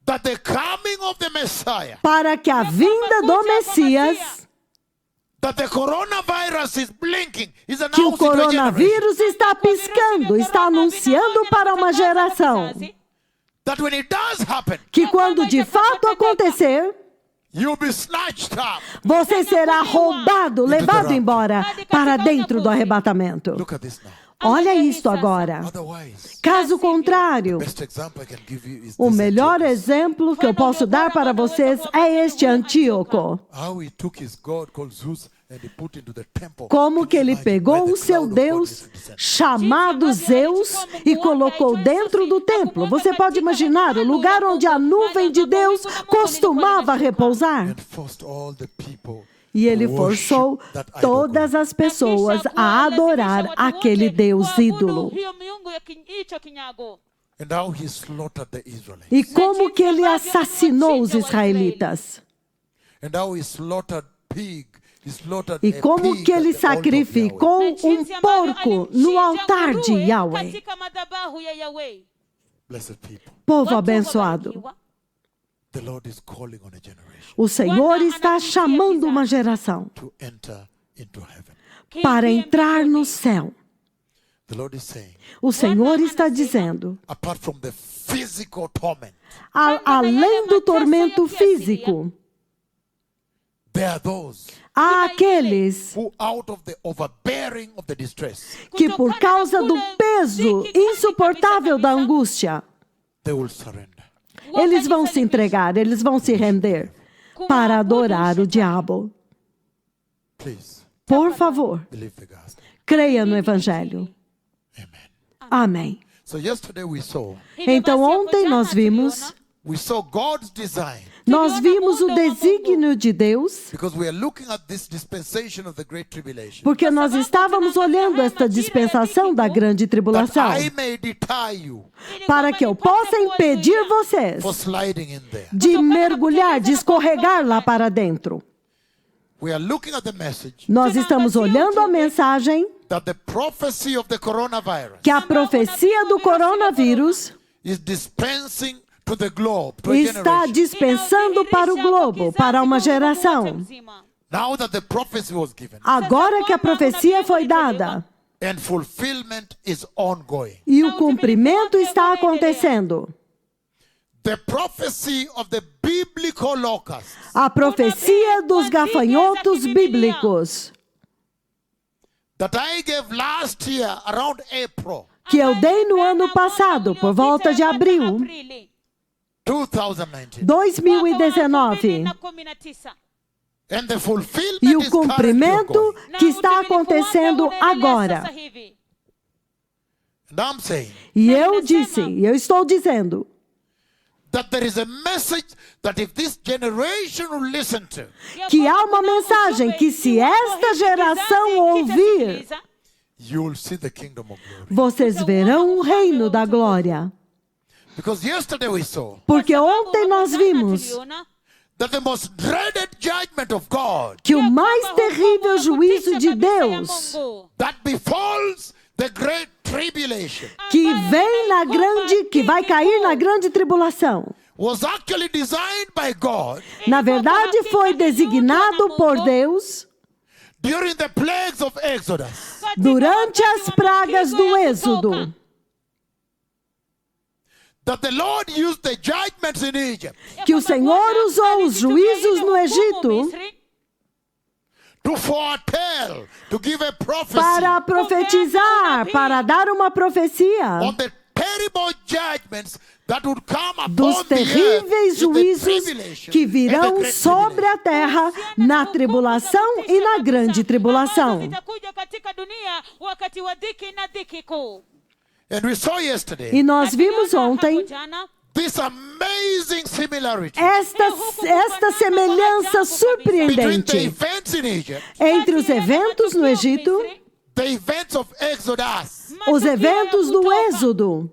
That the coming of the Messiah, para que a vinda do Messias, that the coronavirus is blinking, is que o announcing to a generation. coronavírus está piscando, está anunciando para uma geração, That when it does happen, que quando de fato acontecer, you'll be snatched up. você será roubado, levado embora para dentro do arrebatamento. Look at this now. Olha isto agora. Otherwise, Caso contrário, best example I can give you is o this melhor Antiochus. exemplo que eu posso dar para vocês é este Antíoco. How he took his God called Zeus and he put into the temple. Como que ele Imagine where pegou the o seu cloud of God Deus, used to descend. chamado Zeus, e colocou dentro do templo. Você pode imaginar o lugar onde a nuvem de Deus costumava repousar? And forced all the people E ele to worship forçou that idol todas God. as pessoas a adorar aquele Deus ídolo. And how he slaughtered the Israelites. E como que ele assassinou os israelitas? And how he slaughtered pig. He slaughtered E a como pig que at ele the altar of sacrificou Yahweh. um porco no altar de Yahweh? Blessed people. Povo abençoado, The Lord is calling on a generation o Senhor está chamando uma geração to enter into heaven. para entrar no céu. The Lord is saying, O Senhor está dizendo, apart from the physical torment, além do tormento físico, there are those há aqueles who, out of the overbearing of the distress, que, por causa do peso insuportável da angústia, they will surrender. eles vão se entregar, eles vão se render para adorar o diabo. Please, Por favor, believe the gospel. creia no Evangelho. Amen. Amém. So yesterday we saw Então, ontem nós vimos God's design, o desígnio de Deus, because we are looking at this dispensation of the great tribulation, porque nós estávamos olhando esta dispensação da grande that tribulação, I may deter you para que eu possa impedir vocês for sliding in there. de mergulhar, de escorregar lá para dentro. we are looking at the message Nós estamos olhando a mensagem that the prophecy of the coronavirus que a profecia do coronavírus is dispensing to the globe, to a está generation. dispensando para o globo, para uma geração. Now that the prophecy was given Agora que a profecia foi dada and fulfillment is ongoing. e o cumprimento está acontecendo, The prophecy of the biblical locusts a profecia dos gafanhotos bíblicos that I gave last year around April que eu dei no ano passado, por volta de abril 2019. 2019, And the fulfillment e o is currently cumprimento ongoing. que está acontecendo agora. And I'm saying E eu estou dizendo that there is a message that if this generation will listen to, que há uma mensagem que, se esta geração ouvir, you will see the kingdom of glory. vocês verão o reino da glória. Because yesterday we saw Porque ontem nós vimos that the most dreaded judgment of God que o mais terrível juízo de Deus that befalls the great tribulation que vai cair na grande tribulação, was actually designed by God na verdade foi designado por Deus during the plagues of Exodus. durante as pragas do Êxodo. That the Lord used the judgments in Egypt Que o Senhor usou os juízos no Egito to foretell, to give a prophecy para profetizar, para dar uma profecia on the terrible judgments that would come dos upon the terríveis earth in the juízos tribulation que and the virão great sobre a terra na tribulação e na grande tribulação. And we saw yesterday E nós vimos ontem this amazing similarity esta semelhança between the surpreendente events in Egypt, entre os eventos no Egito, the events of Exodus, os eventos do Êxodo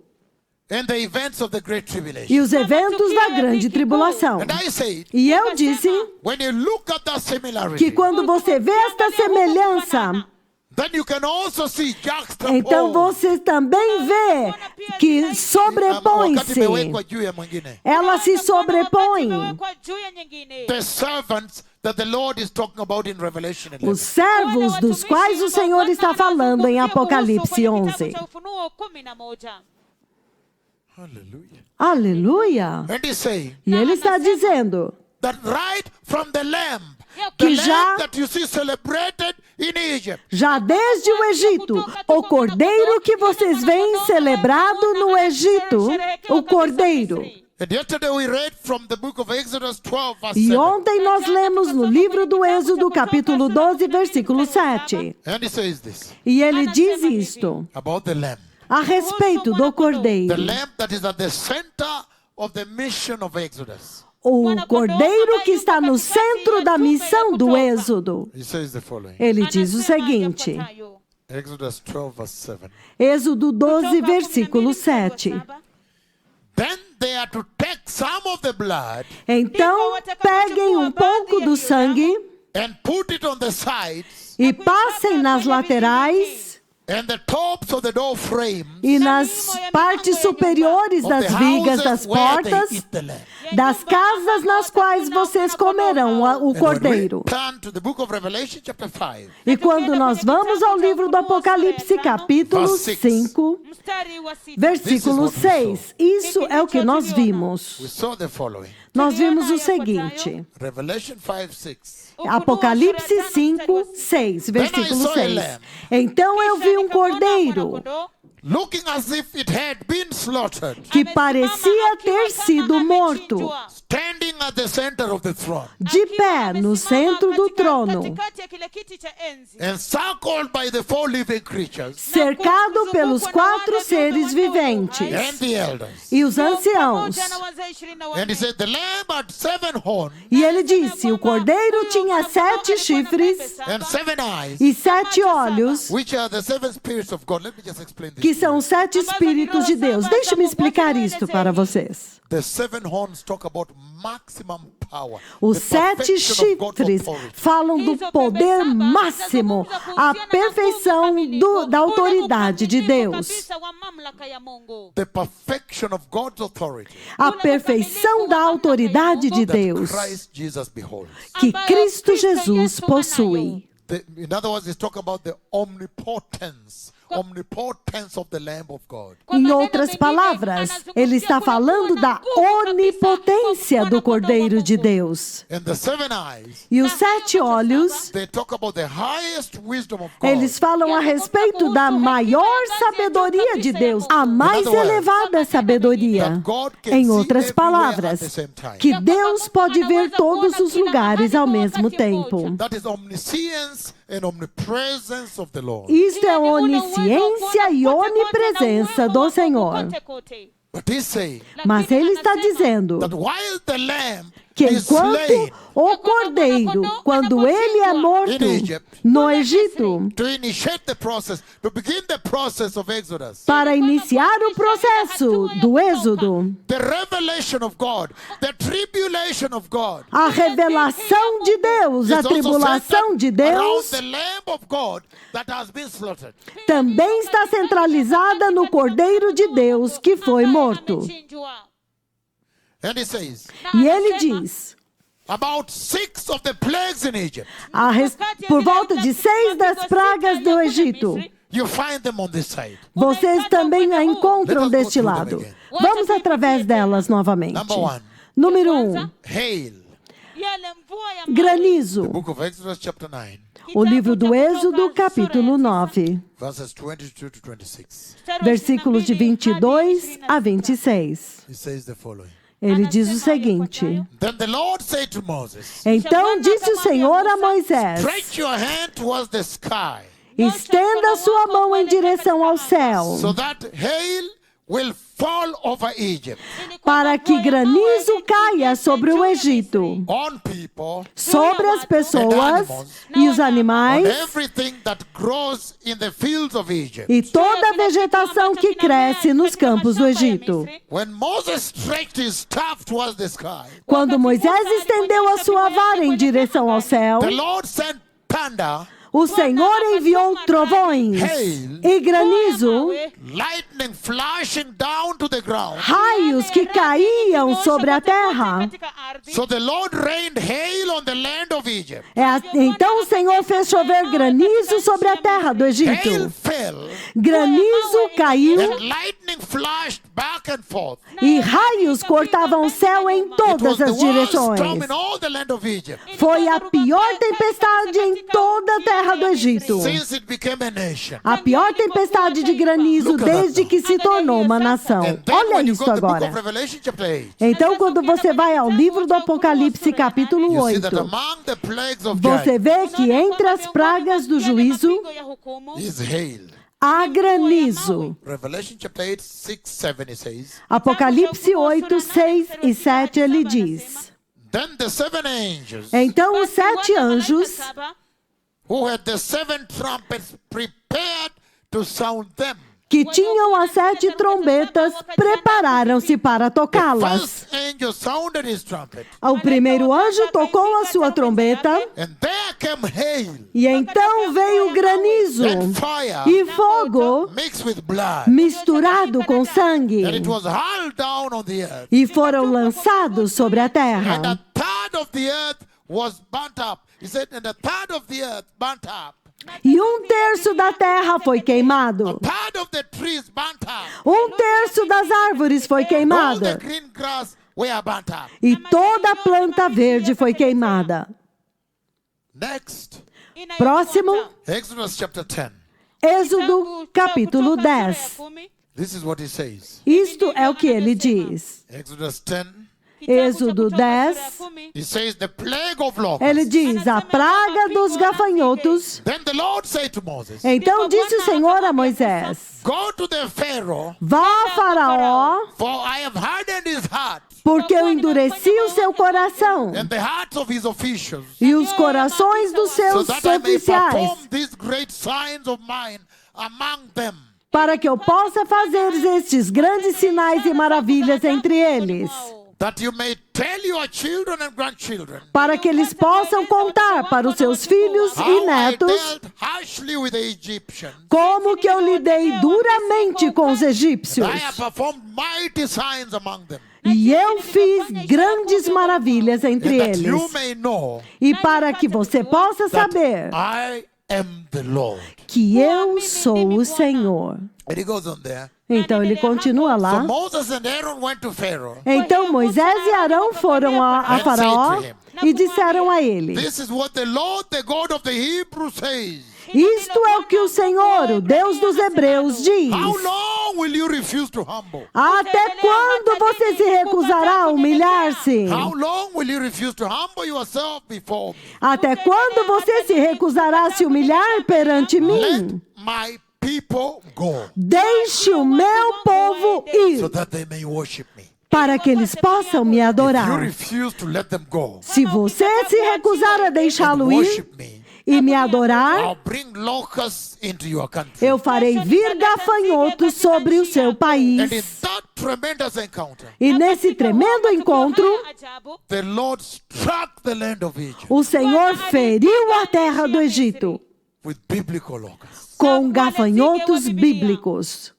and the events of the great tribulation. e os eventos da grande tribulação. And I said, E eu disse when you look at that similarity, que quando você vê esta semelhança, then you can also see juxtaposed. então você também vê que sobrepõe-se. Ela se sobrepõe. The servants that the Lord is talking about in Revelation 11. Os servos dos quais o Senhor está falando em Apocalipse 11. Hallelujah. Aleluia! And he's saying E ele está dizendo that right from the lamb, que the já- lamb that you see celebrated in Egypt, já desde o Egito, o cordeiro que vocês veem celebrado no Egito, o cordeiro. and yesterday we read from the book of Exodus 12 verse E 7. ontem nós lemos no livro do Êxodo, capítulo 12, versículo 7. And he says this E ele diz isto about the lamb. a respeito do The cordeiro. lamb that is at the center of the mission of Exodus. O cordeiro que está no centro da missão do Êxodo. He says the following. Ele diz o seguinte, Exodus 12 verse 7. Êxodo 12, versículo 7. Then they are to take some of the blood Então, peguem um pouco do sangue and put it on the sides e passem nas laterais and the tops of the door frames e nas partes superiores of the das vigas das houses where they portas eat the lamb. das casas nas quais vocês comerão o And when we cordeiro. turn to the book of Revelation chapter 5, E quando nós vamos ao livro do Apocalipse, capítulo 5, versículo 6, isso é o que nós vimos. we saw the following. Nós vimos o seguinte, Revelation 5, 6. Apocalipse 5, 6, versículo 6. Então eu vi um cordeiro Looking as if it had been slaughtered, que parecia ter sido morto, standing at the center of the throne, de pé no centro do trono, encircled by the four living creatures cercado pelos 4 seres viventes and the elders. e os anciãos. And he said, the lamb had 7 horns E ele disse, o cordeiro tinha 7 chifres and 7 eyes, e 7 olhos, which are the 7 spirits of God. Let me just explain this. que que são os 7 Espíritos de Deus. Deixe-me explicar isto para vocês. The 7 horns talk about maximum power. Os the 7 perfection of God's chifres authority. falam do poder máximo, a perfeição da autoridade de Deus. The perfection of God's authority A perfeição da autoridade de that Deus Christ Jesus beholds. que Cristo Jesus possui. In other words, he's talking about the omnipotence of the Lamb of God. Em outras palavras, ele está falando da onipotência do Cordeiro de Deus. And the 7 eyes, E os 7 olhos, they talk about the highest wisdom of God. eles falam a respeito da maior sabedoria de Deus, a mais elevada sabedoria. Em outras palavras, que Deus pode ver todos os lugares ao mesmo tempo. That is omniscience and omnipresence of the Lord. Isto é onisciência e onipresença do Senhor. But he's saying Mas ele está dizendo that while the lamb que is slain enquanto o cordeiro, quando ele é morto no Egito, to initiate the process, to begin the process of Exodus, para iniciar o processo do Êxodo, the revelation of God, the tribulation of God, a revelação de Deus, a is also tribulação de centered around Deus, the Lamb of God that has been slaughtered. também está centralizada no Cordeiro de Deus que foi morto. And he says, E ele diz, about 6 of the plagues in Egypt, por volta de 6 das pragas do Egito, you find them on this side. vocês também a encontram deste lado. Vamos através delas novamente. Number 1, Número 1, hail. granizo. Book of Exodus chapter 9, O livro do Êxodo, capítulo 9, verses 22 to 26. versículos de 22 a 26. It says the following. Ele diz o seguinte: Then the Lord said to Moses, Então disse o Senhor a Moisés: stretch your hand towards the sky, Estenda sua mão em direção ao céu, so that hail will fall over Egypt, para que granizo caia sobre o Egito, on people, sobre as pessoas e os on animais everything that grows in the fields of Egypt. e toda a vegetação que cresce nos campos do Egito. When Moses stretched his staff towards the sky, Quando Moisés estendeu a sua vara em direção ao céu, the Lord sent thunder, o Senhor enviou trovões e granizo, lightning flashing down to the ground. raios que caíam sobre a terra. So the Lord rained hail on the land of Egypt. Então o Senhor fez chover granizo sobre a terra do Hail Egito. fell, Granizo caiu and lightning flashed back and forth. e raios cortavam o céu em It was todas the as worst direções. storm in all the land of Egypt Foi a pior tempestade em toda a terra do Egito. since it became a nation. A pior tempestade de granizo desde que se tornou uma nação. And then Olha when you isso go to the book agora. of Revelation chapter 8, Então, quando você vai ao livro do Apocalipse, capítulo you see 8, that among the plagues of você judgment vê que entre as pragas do juízo is hail. há granizo. Revelation chapter 8, 6, 7 it says, Apocalipse 8, 6 e 7, ele diz: then the 7 angels Então os 7 anjos, who had the 7 trumpets prepared to sound them. que tinham as 7 trombetas, prepararam-se para tocá-las. First angel sounded his trumpet, O primeiro anjo tocou a sua trombeta, and there came hail e então veio granizo and fire e fogo mixed with blood, misturado com sangue, and it was hurled down on the earth, e foram lançados sobre a and a terra. third of the earth was burnt up. He said, and a third of the earth burnt up. E 1/3 da terra foi queimado. Part of the trees burnt up. 1/3 das árvores foi All the queimada. green grass were burnt up. E toda a planta verde foi queimada. Next, Próximo, Exodus chapter 10. Êxodo capítulo 10. This is what he says. Isto é o que ele diz. Exodus 10. Êxodo 10, He says the plague of ele locusts. diz: a praga dos gafanhotos. Then the Lord said to Moses, Então disse o Senhor a Moisés: go to the Pharaoh, Vá a Faraó, for I have hardened his heart porque eu endureci o seu coração and the hearts of his officials, e os corações dos so seus that I may oficiais, perform these great signs of mine among them. para que eu possa fazer estes grandes sinais e maravilhas entre eles, that you may tell your children and grandchildren para que eles possam contar para os seus filhos e how I netos dealt harshly with the Egyptians. como que eu lidei duramente com os egípcios. I have performed mighty signs among them, E eu fiz grandes maravilhas entre and that you eles. may know E para que você possa saber I am the Lord. que eu sou o Senhor. And he goes on there. Então ele continua So lá. Moses and Aaron went to Pharaoh. Então Moisés e Arão foram a Faraó e disseram a ele: This is what the Lord, the God of the Hebrews, says. Isto é o que o Senhor, o Deus dos Hebreus, diz. How long will you refuse to humble? Até quando você se recusará a humilhar-se? How long will you refuse to humble yourself before me? Até quando você se recusará a se humilhar perante Let mim? my people go, Deixe o meu povo ir, so that they may worship me. para que eles possam me If you adorar. refuse to let them go Se você se recusar a and deixá-lo ir worship me, e me adorar, I'll bring locusts into your country. eu farei vir gafanhotos sobre o seu And in país. that tremendous encounter, E nesse tremendo encontro, the Lord struck the land of Egypt o Senhor feriu a terra do Egito with biblical locusts. com gafanhotos bíblicos.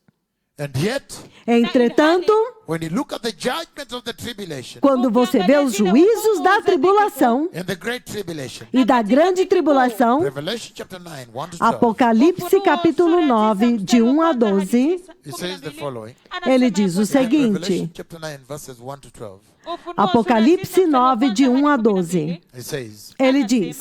And yet, Entretanto, when you look at the judgments of the tribulation quando você vê os juízos da tribulação and the great tribulation, e da grande tribulação, Revelation chapter 9, 1 to 12, Apocalipse capítulo 9, de 1 a 12, it says the following. ele diz o Revelation seguinte. chapter 9, verses 1 to 12. Apocalipse 9, de 1 a 12. It says, Ele diz: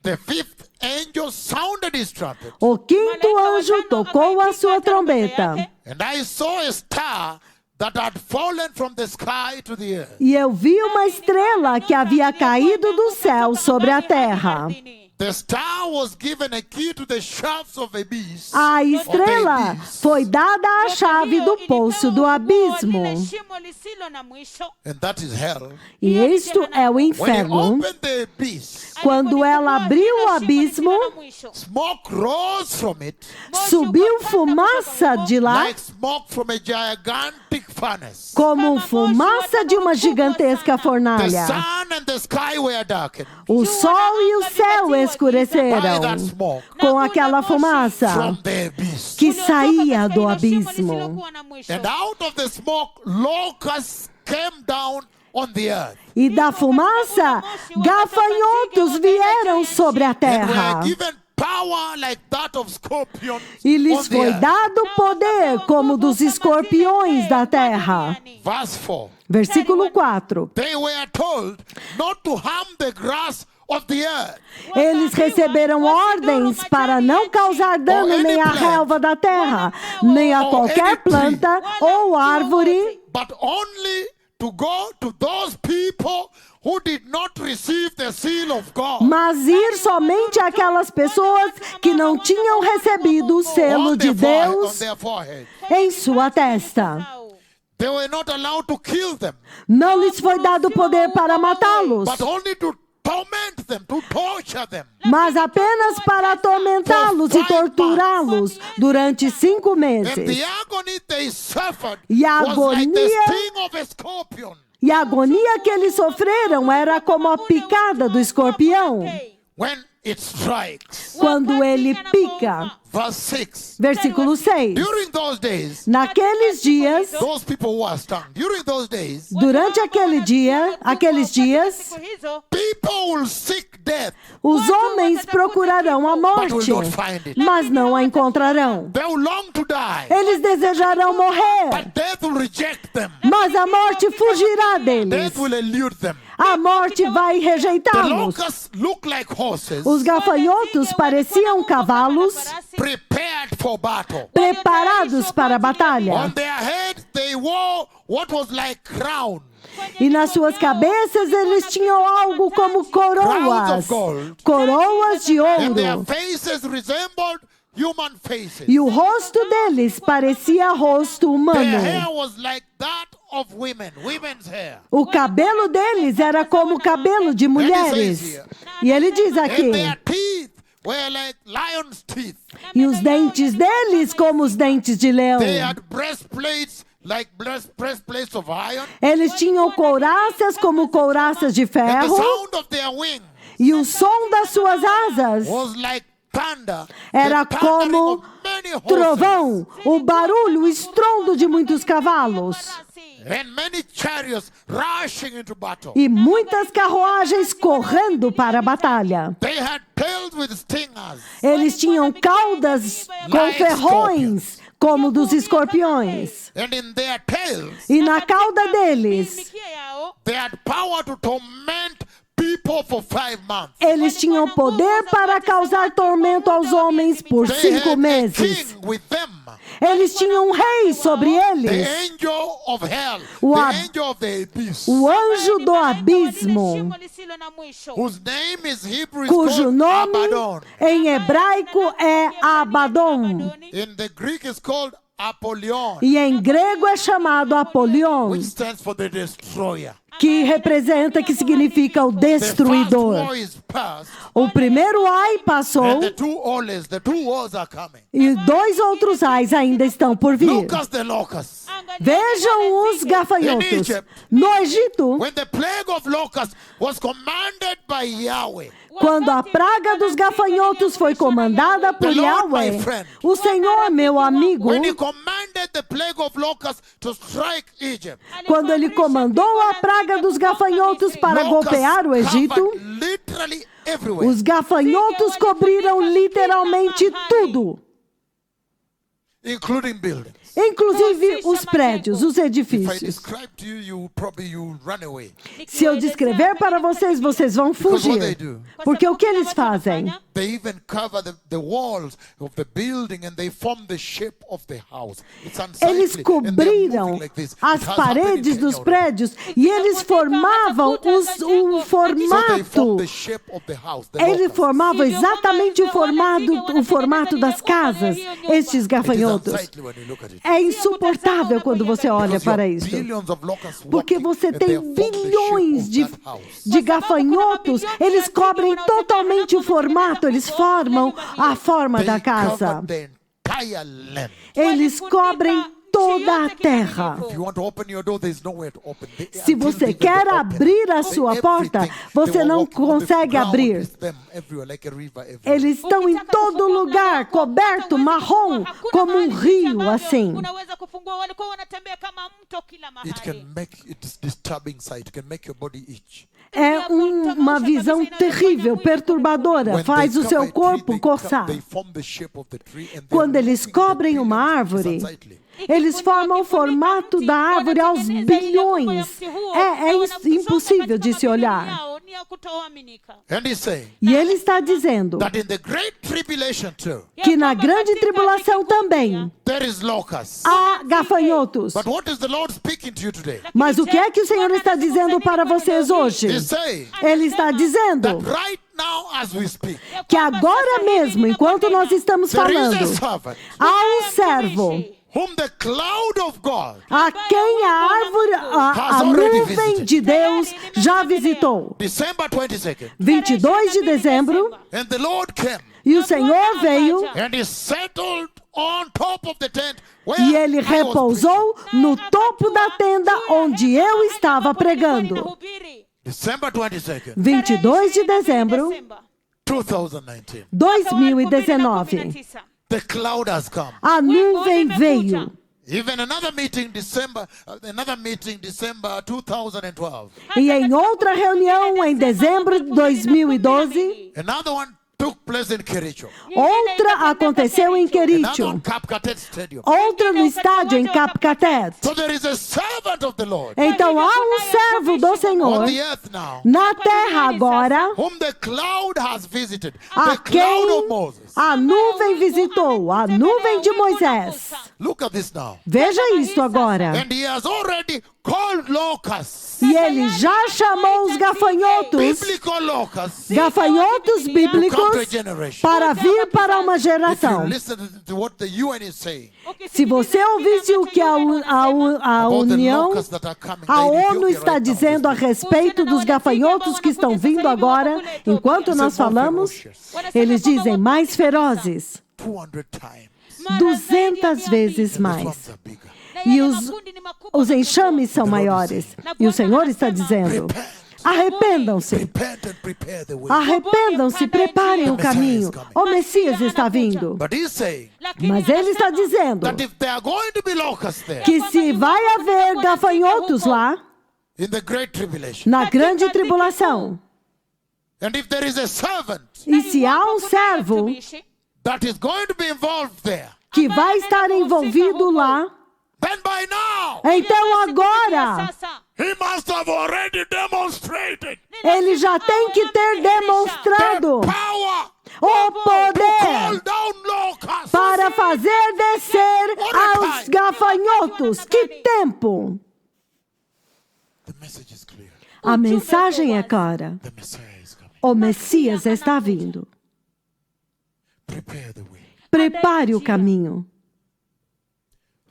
the fifth angel sounded his trumpet, o quinto anjo tocou a sua trombeta, and I saw a star that had fallen from the sky to the earth. e eu vi uma estrela que havia caído do céu sobre a terra. The star was given a key to the shafts of the beast. A estrela foi dada a chave do poço do abismo, And that is hell. e isto é o When he inferno. opened the abyss, Quando ela abriu o abismo, smoke rose from it subiu fumaça de lá, like smoke from a gigantic furnace. como fumaça de uma gigantesca The fornalha. sun and the sky were darkened O sol e o céu by escureceram that smoke com aquela fumaça from the abyss. que saía do abismo. And out of the smoke, locusts came down on the earth. E da fumaça, gafanhotos vieram sobre a And terra. were given power like that of scorpions E on lhes the foi earth. dado poder como dos escorpiões da terra. Verse 4. Versículo 4. They were told not to harm the grass of the earth, Eles receberam ordens para não causar dano nem à relva da terra, nem a qualquer planta ou árvore, but only to go to those people who did not receive the seal of God mas ir somente àquelas pessoas que não tinham recebido o selo on de Deus their forehead. em sua testa. They were not allowed to kill them, Não lhes foi dado poder para matá-los, but only to torment them, to torture them. mas apenas para atormentá-los e torturá-los durante 5 And the meses. agony they suffered E a was like the agonia- sting of a scorpion. E a agonia que eles sofreram era como a picada do escorpião, When it strikes. quando ele pica. Verse 6. Versículo 6. During those days, Naqueles dias, those people were stung. During those days, durante aqueles dias, people will seek death, os homens procurarão a but will morte, not find it. mas não a encontrarão. They will long to die, Eles desejarão morrer, but death will reject them. mas a morte fugirá deles. Death will elude them. A morte vai The rejeitá-los. locusts look like horses Os gafanhotos pareciam cavalos prepared for battle. preparados para a On batalha. their heads they wore what was like crown. E nas suas cabeças eles tinham algo como coroas, coroas de And their ouro. faces resembled human faces. E o rosto deles parecia rosto Their humano. hair was like that of women, women's hair. O cabelo deles era como o cabelo de mulheres. E ele diz And aqui, their teeth were like lion's teeth. E os dentes deles como os dentes de leão. They had breastplates like breastplates of iron. Eles tinham couraças como couraças de And the ferro. sound of their wings E o som das suas asas was like thunder. era the thundering como of many horses. trovão, o barulho, o estrondo de muitos cavalos. And many chariots rushing into battle. E muitas carruagens correndo para a batalha. They had tails with stingers. Eles tinham caudas com ferrões, como dos escorpiões. And in their tails, E na cauda deles, mikia yao they had power to torment people for 5 months. eles tinham poder para causar tormento aos homens por They 5 had a meses. king with them. Eles tinham um rei sobre The eles, angel of hell. O The ab- angel of the abyss. o anjo do Shimo abismo, lisilo na mwisho. Whose name is Hebrew is cujo called nome Abaddon. em hebraico é Abaddon. In the Greek is called Apollyon, E em grego é chamado Apolion, which stands for the destroyer. que representa, que significa o The first destruidor. war is past, O primeiro ai passou and the two wars are coming. e 2 outros ais ainda estão por vir. Look at the locusts. Vejam os gafanhotos. No Egito, When the plague of locusts was commanded by Yahweh, quando a praga dos gafanhotos foi comandada por Yahweh, o Senhor, meu amigo, when he commanded the plague of locusts to strike Egypt, quando ele comandou a praga dos gafanhotos para golpear o Egito, covered literally everywhere. os gafanhotos cobriram literalmente tudo, Including buildings. inclusive os prédios, os If I edifícios. describe to you, you run away. Se eu descrever para vocês, vocês vão Because what they fugir. do, Porque o que eles fazem? they even cover the walls of the building and they form the shape of the house. It's unsightly. Eles and they're cobriram moving like this. as It has happened in paredes Kenya dos already. prédios e eles formavam o So they form formato. the shape of the house. The Eles locust. formavam exatamente o formato das casas, estes It is gafanhotos. unsightly when you look at it. É insuportável quando você olha Because you para have isso. billions of locusts Porque walking você and tem they have formed the shape bilhões of de, that house. de gafanhotos, eles cobrem totalmente o formato, eles formam a forma They da casa. cover the entire land. Eles cobrem toda a terra. If you want to open your door, there's nowhere to open. Se você quer abrir a sua porta, você não consegue abrir. Eles estão em todo lugar, coberto, marrom, como um rio, assim. Unaweza kufungua, walikuwa wanatembea kama mto kila It can mahali. make it disturbing sight. It can make your body itch. É uma visão terrível, perturbadora, When faz they o seu cover a corpo tree, coçar. they form the shape of the tree and they're Quando eles moving the cobrem uma billions. árvore, It's unsightly. eles formam o formato da árvore aos bilhões. É impossível de se olhar. And he's saying E ele está dizendo that in the great tribulation too, que na grande tribulação também there is locusts. há gafanhotos. But what is the Lord speaking to you today? Mas o que é que o Senhor está dizendo para vocês hoje? He's saying Ele está dizendo that right now as we speak, que agora mesmo, enquanto nós estamos there is a falando, servant há um servo whom the cloud of God a quem a árvore, a nuvem de Deus já visitou. December 22nd, 22 de dezembro, and the Lord came e o Senhor veio and he settled on top of the tent where e ele I was repousou no topo da tenda onde eu estava pregando. preaching. December 22nd, 22 de dezembro, 2019. 2019. The cloud has come. A nuvem veio. Even another meeting December 2012. E em outra reunião, em dezembro de 2012, Another one took place in Kericho. outra aconteceu em Another Quericho. on Kapkatet Stadium. Outra no estádio em Capcatet. So there is a servant of the Lord Então há um servo do on Senhor the earth now, na terra agora, whom the cloud has visited. a The cloud of quem Moses. a nuvem visitou, a nuvem de Moisés. Look at this now. Veja isso agora. And he has already called locusts, E ele já chamou os gafanhotos, biblical locusts, gafanhotos to come to a bíblicos, generation. para vir para uma If you geração. listen to what the UN is saying Se você ouvisse o que a about the União, locusts that are coming, a they're in ONU Ethiopia está right now, dizendo a listening. respeito dos gafanhotos que estão vindo agora, enquanto nós falamos, eles dizem mais ferozes, 200 times. 200 vezes These mais. ones are bigger. E os enxames são maiores. E o Senhor está dizendo, arrependam-se. Repent and prepare the way. Arrependam-se, preparem o caminho. O Messias está vindo. But he's saying Mas ele está dizendo that if there are going to be locusts there que se vai haver gafanhotos lá, in the great tribulation, na grande tribulação, and if there is a servant e se há um servo that is going to be involved there, que vai estar envolvido lá, then by now então agora he must have already demonstrated ele já tem que ter the demonstrado power o to poder call down locusts. para fazer descer aos gafanhotos. Que tempo! The message is clear. A mensagem é clara. The Messiah is coming. O Messias está vindo. Prepare the way. Prepare o caminho.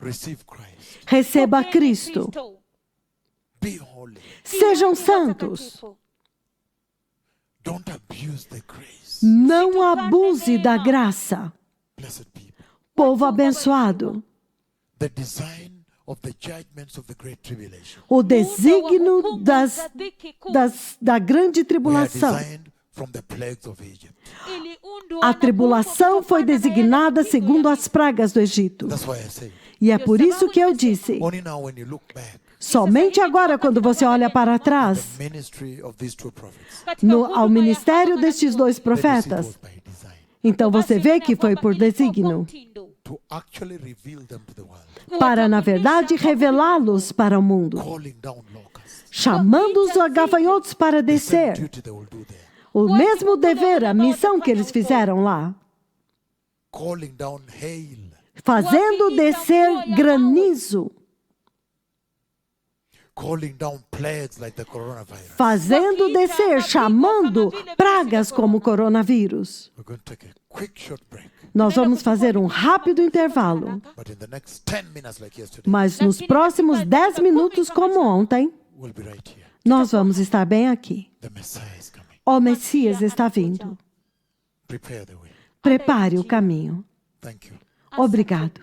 Receive Christ. Receba Cristo. Be holy. Sejam santos. Don't abuse the grace. Não abuse da graça. Blessed people. Povo abençoado. The design of the judgments of the great tribulation O desígnio da grande were tribulação. designed from the plagues of Egypt. A tribulação foi designada segundo as pragas do Egito. That's why I say, E é por isso que eu disse, only now when you look back, somente agora quando você olha para trás, the ministry of these two prophets, ao ministério destes dois that you see it profetas, was by design, então você vê que foi por desígnio, to actually reveal them to the world, para na verdade revelá-los para o mundo, calling down locusts. chamando os gafanhotos para The same descer. duty they will do there, O mesmo dever, a missão que eles fizeram lá, calling down hail, fazendo descer granizo, calling down plagues like the coronavirus. fazendo descer, chamando pragas como o coronavírus. We're going to take a quick short break, Nós vamos fazer um rápido intervalo, but in the next 10 minutes like yesterday, mas nos próximos 10 minutos, como ontem, we'll be right here. nós vamos estar bem aqui. The Messiah is coming. O Messias está vindo. Prepare the way. Prepare o caminho. Thank you. Obrigado.